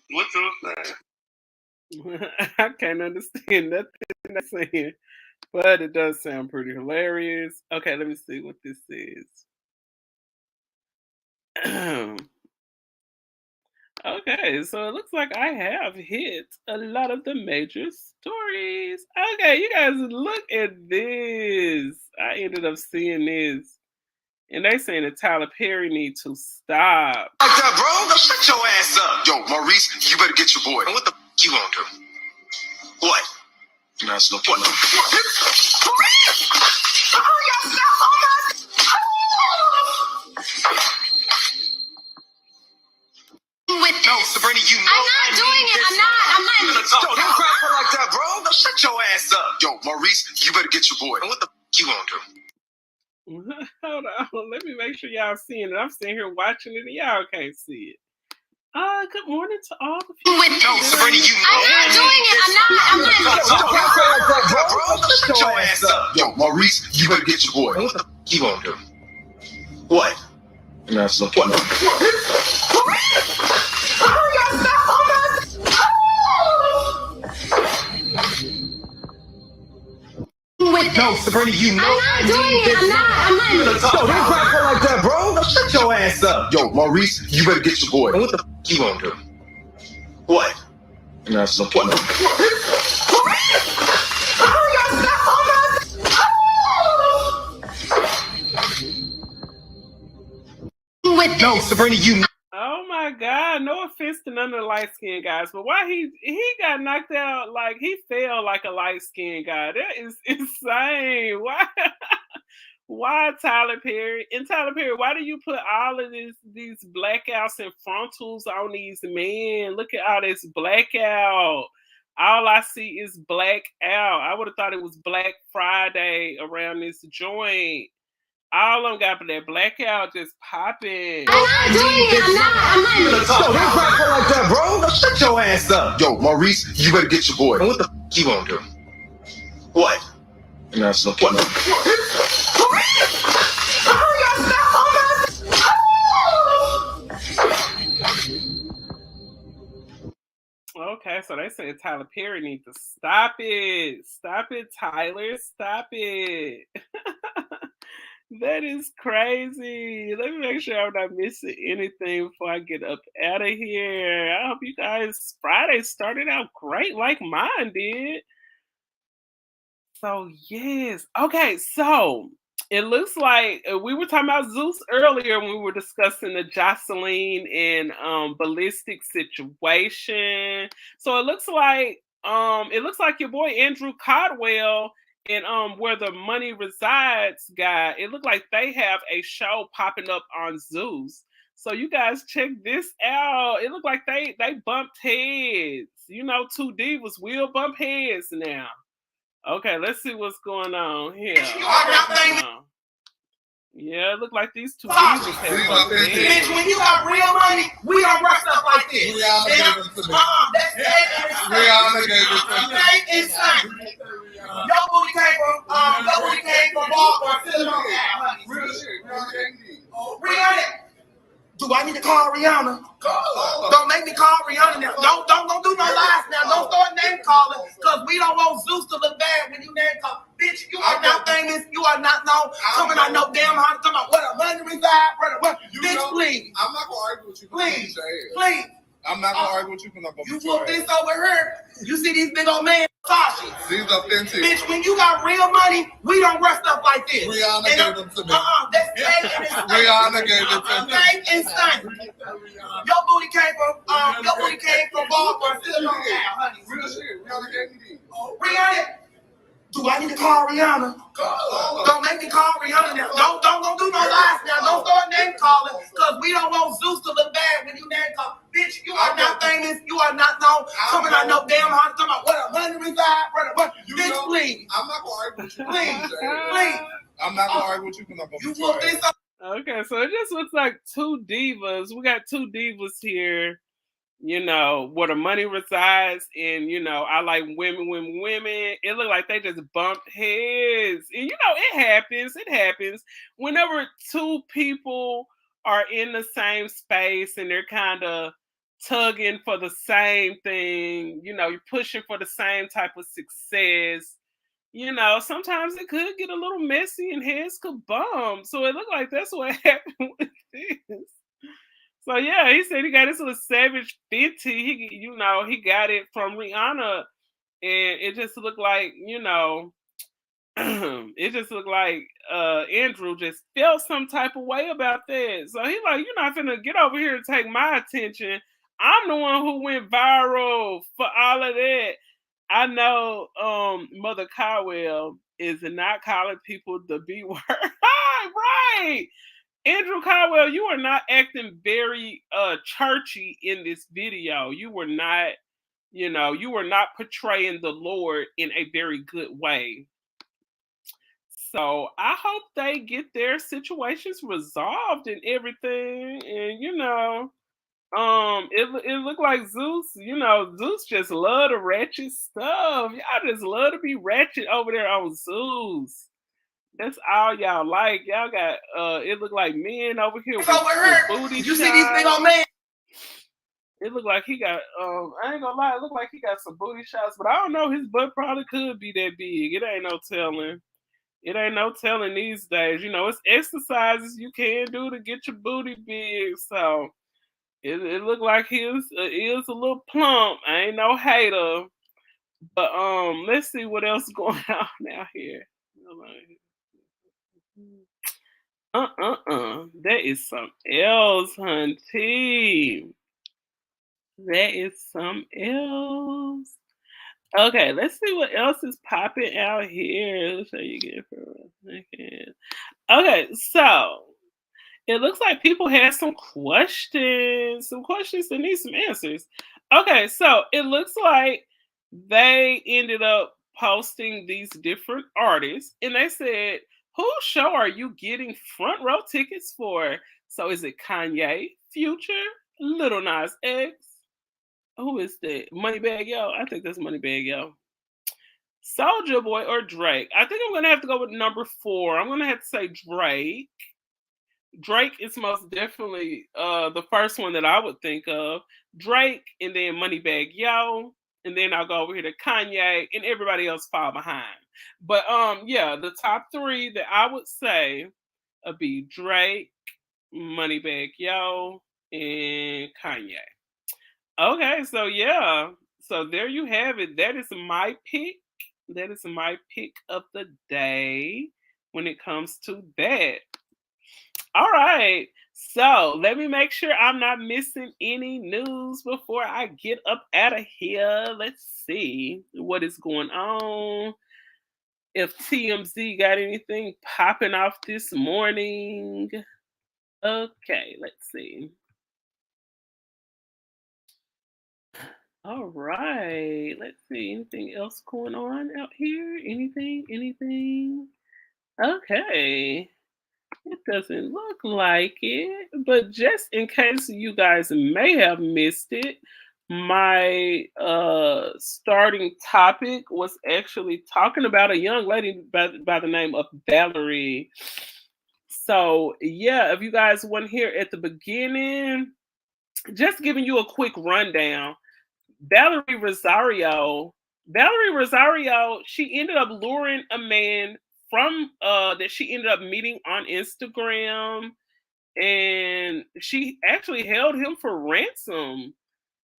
What you saying? I can't understand nothing they're saying, but it does sound pretty hilarious. Okay, let me see what this is. Okay, so it looks like I have hit a lot of the major stories. Okay, you guys, look at this. I ended up seeing this. And they saying that Tyler Perry needs to stop. Like that, bro? Now shut your ass up. Yo, Maurice, you better get your boy. And what the you gonna do? What? You're not smoking. What? No, Sabrina, you know I'm not doing it. I'm not. Yo, don't crack her like that, bro. Now shut your ass up. Yo, Maurice, you better get your boy. And what the you gonna do? Hold on. Let me make sure y'all seeing it. I'm sitting here watching it and y'all can't see it. Good morning to all the people. No, Sabrina, you know I'm not doing it. I'm not. Don't crack her like that, bro. Now shut your ass up. Yo, Maurice, you better get your boy. And what the you gonna do? What? You're not smoking. No, Sabrina, you know I'm not doing it. I'm not. Yo, don't crack her like that, bro. Now shut your ass up. Yo, Maurice, you better get your boy. And what the you gonna do? What? You're not smoking. No, Sabrina, you know. Oh my God! No offense to none of the light skinned guys, but why he got knocked out? Like he fell like a light skinned guy. That is insane. Why Tyler Perry? And Tyler Perry, why do you put all of these blackouts and frontals on these men? Look at all this blackout. All I see is black out. I would have thought it was Black Friday around this joint. All of them got that blackout just popping. I'm not doing it. I'm not even a talk. Yo, don't crack her like that, bro. Now shut your ass up. Yo, Maurice, you better get your boy. What the f you gonna do? What? And that's looking what? Okay, so they said Tyler Perry needs to stop it. Stop it, Tyler. Stop it. That is crazy. Let me make sure I'm not missing anything before I get up out of here. I hope you guys Friday started out great like mine did. So yes. Okay, so it looks like we were talking about Zeus earlier when we were discussing the Jocelyn and ballistic situation. So it looks like your boy Andrew Caldwell and Where the Money Resides guy, it looked like they have a show popping up on Zeus. So you guys check this out. It looked like they bumped heads. You know, two divas will bump heads now. Okay, let's see what's going on here. Yeah, it look like these two divas have bumped heads. Bitch, when you got real money, we don't rush stuff like this. Rihanna gave it to me. Insane. Your booty came from Baltimore. Real shit. Rihanna. Do I need to call Rihanna? Don't make me call Rihanna now. Don't do no lies now. Don't start name calling, because we don't want Zeus to look bad when you name call. Bitch, you are not famous. You are not known. Coming out no damn house. Come on, what a money reside, brother. Bitch, please. I'm not gonna argue with you. Please. I'm not gonna argue with you because I'm gonna. You whoop this over here. You see these big old men, Sashi. These authentic. Bitch, when you got real money, we don't rush stuff like this. Rihanna gave them to me. That's Rihanna gave it to me. Insane. Your booty came from Baltimore. Real shit. Rihanna gave me these. Rihanna. Do I need to call Rihanna? Don't make me call Rihanna now. Don't do no lies now. Don't start name calling, because we don't want Zeus to look bad when you name call. Bitch, you are not famous. You are not known. Coming out no damn house. Come on, what a money reside, brother. Bitch, please. I'm not gonna argue with you. Please. I'm not gonna argue with you because I'm gonna. You whoop this up. Okay, so it just looks like two divas. We got two divas here. You know, where the money resides, and you know, I like women. It looked like they just bumped heads. And you know, it happens. Whenever two people are in the same space and they're kind of tugging for the same thing, you know, you're pushing for the same type of success. You know, sometimes it could get a little messy and heads could bump. So it looked like that's what happened with this. So yeah, he said he got this little Savage 50. He got it from Rihanna, and it just looked like, it just looked like Andrew just felt some type of way about that. So he like, you're not finna get over here and take my attention. I'm the one who went viral for all of that. I know Mother Caldwell is not calling people the B word. Right. Andrew Caldwell, you are not acting very churchy in this video. You were not, you were not portraying the Lord in a very good way. So I hope they get their situations resolved and everything. And it looked like Zeus, Zeus just love the ratchet stuff. Y'all just love to be ratchet over there on Zeus. That's all y'all like. Y'all got it looked like men over here with booty shots. You see these big old men? It looked like he got I ain't gonna lie, it looked like he got some booty shots, but I don't know, his butt probably could be that big. It ain't no telling. It ain't no telling these days. It's exercises you can do to get your booty big. So it looked like he is a little plump. I ain't no hater. But let's see what else is going on now here. That is something else, hunty. That is something else. Okay, let's see what else is popping out here. Let's show you again for a second. Okay, so it looks like people had some questions that need some answers. Okay, so it looks like they ended up posting these different artists and they said, whose show are you getting front row tickets for? So is it Kanye, Future, Little Nas X? Who is that? Moneybag Yo? I think that's Moneybag Yo. Soldier Boy or Drake? I think I'm gonna have to go with number 4. I'm gonna have to say Drake. Drake is most definitely the first one that I would think of. Drake and then Moneybag Yo. And then I'll go over here to Kanye and everybody else fall behind. But yeah, the top 3 that I would say would be Drake, Moneybag Yo, and Kanye. Okay, so yeah. So there you have it. That is my pick. That is my pick of the day when it comes to that. All right. So let me make sure I'm not missing any news before I get up out of here. Let's see what is going on. If TMZ got anything popping off this morning. Okay, let's see. All right. Let's see. Anything else going on out here? Anything? Okay. It doesn't look like it, but just in case you guys may have missed it, my starting topic was actually talking about a young lady by the name of Valerie. So, yeah, if you guys weren't here at the beginning, just giving you a quick rundown. Valerie Rosario, she ended up luring a man from that she ended up meeting on Instagram, and she actually held him for ransom.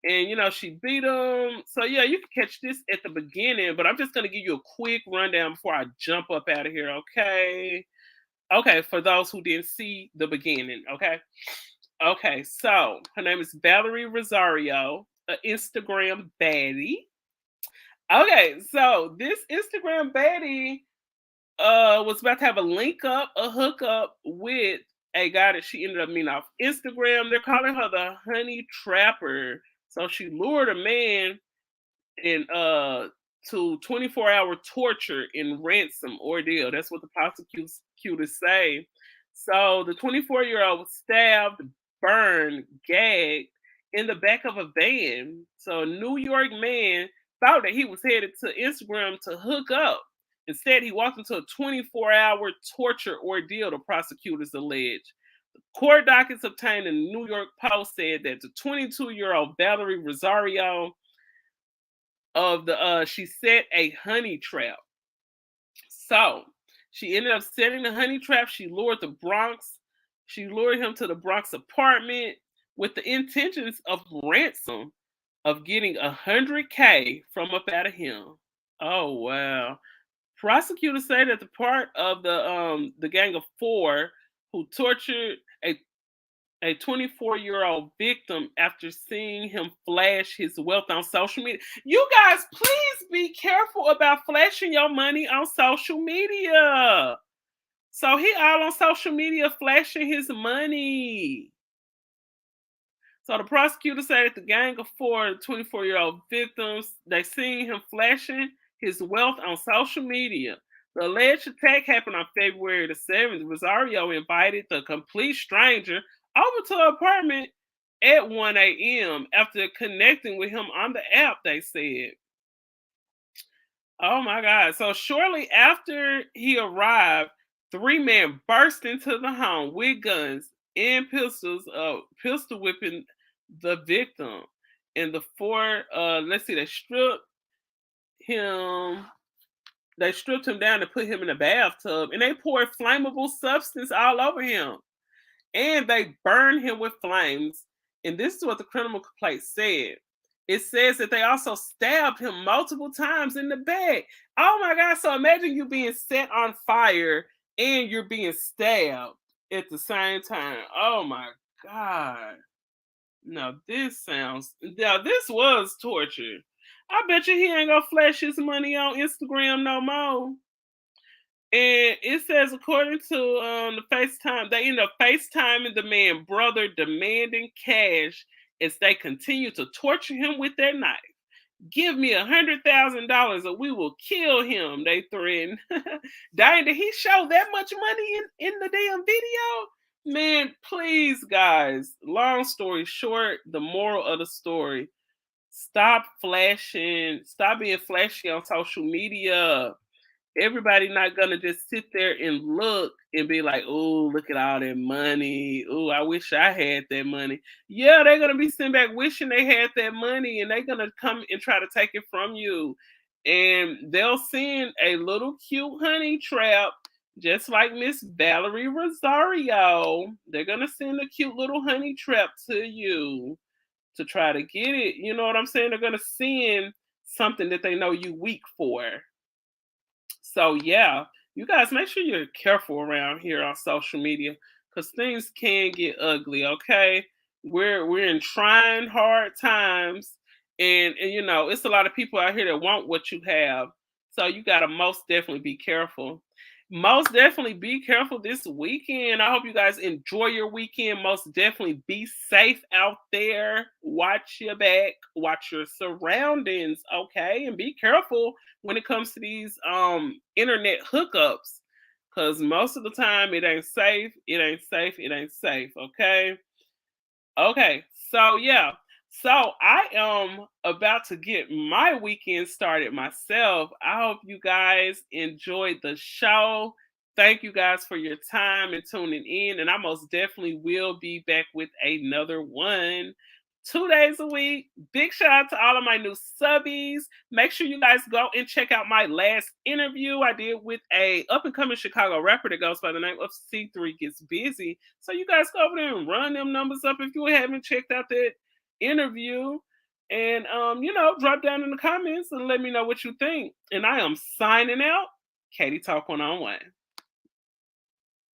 And she beat him. So yeah, you can catch this at the beginning, but I'm just gonna give you a quick rundown before I jump up out of here, okay? Okay, for those who didn't see the beginning, okay? Okay, so her name is Valerie Rosario, an Instagram baddie. Okay, so this Instagram baddie was about to have a hookup with a guy that she ended up meeting off Instagram. They're calling her the honey trapper. So she lured a man in to 24-hour torture and ransom ordeal. That's what the prosecutors say. So the 24-year-old was stabbed, burned, gagged in the back of a van. So a New York man thought that he was headed to Instagram to hook up. Instead, he walked into a 24-hour torture ordeal, the prosecutors allege. The court documents obtained in the New York Post said that the 22-year-old Valerie Rosario she set a honey trap. So she ended up setting the honey trap. She lured him to the Bronx apartment with the intentions of ransom, of getting $100K from up out of him. Oh wow. Prosecutors say that the part of the gang of 4 who tortured a 24-year-old victim after seeing him flash his wealth on social media. You guys, please be careful about flashing your money on social media. So he all on social media flashing his money. So the prosecutor said that the gang of 4 24-year-old victims, they seen him flashing his wealth on social media. The alleged attack happened on February the 7th. Rosario invited the complete stranger over to her apartment at 1 a.m. after connecting with him on the app, they said. Oh my God. So shortly after he arrived, 3 men burst into the home with guns and pistols, pistol whipping the victim. And the 4, they stripped him down and put him in a bathtub, and they poured flammable substance all over him. And they burned him with flames. And this is what the criminal complaint said. It says that they also stabbed him multiple times in the back. Oh my God. So imagine you being set on fire and you're being stabbed at the same time. Oh my God. Now this was torture. I bet you he ain't gonna flash his money on Instagram no more. And it says, according to the FaceTime, they end up FaceTiming the man brother, demanding cash as they continue to torture him with their knife. Give me $100,000 or we will kill him, they threatened. Dang, did he show that much money in the damn video? Man, please, guys. Long story short, the moral of the story: stop flashing, stop being flashy on social media. Everybody not gonna just sit there and look and be like, "Oh, look at all that money. Oh, I wish I had that money." Yeah, they're gonna be sitting back wishing they had that money, and they're gonna come and try to take it from you. And they'll send a little cute honey trap, just like Miss Valerie Rosario. They're gonna send a cute little honey trap to you to try to get it. You know what I'm saying? They're gonna send something that they know you weak for. So yeah, you guys make sure you're careful around here on social media because things can get ugly. Okay, we're in trying hard times, and you know it's a lot of people out here that want what you have. So you gotta most definitely be careful. Most definitely be careful this weekend. I hope you guys enjoy your weekend. Most definitely be safe out there. Watch your back, watch your surroundings, okay? And be careful when it comes to these internet hookups. Cause most of the time it ain't safe, it ain't safe, it ain't safe, okay? Okay, so yeah. So I am about to get my weekend started myself. I hope you guys enjoyed the show. Thank you guys for your time and tuning in. And I most definitely will be back with another one 2 days a week. Big shout out to all of my new subbies. Make sure you guys go and check out my last interview I did with a up and coming Chicago rapper that goes by the name of C3 Gets Busy. So you guys go over there and run them numbers up if you haven't checked out that interview. And you know, drop down in the comments and let me know what you think. And I am signing out. Katie Talk 101.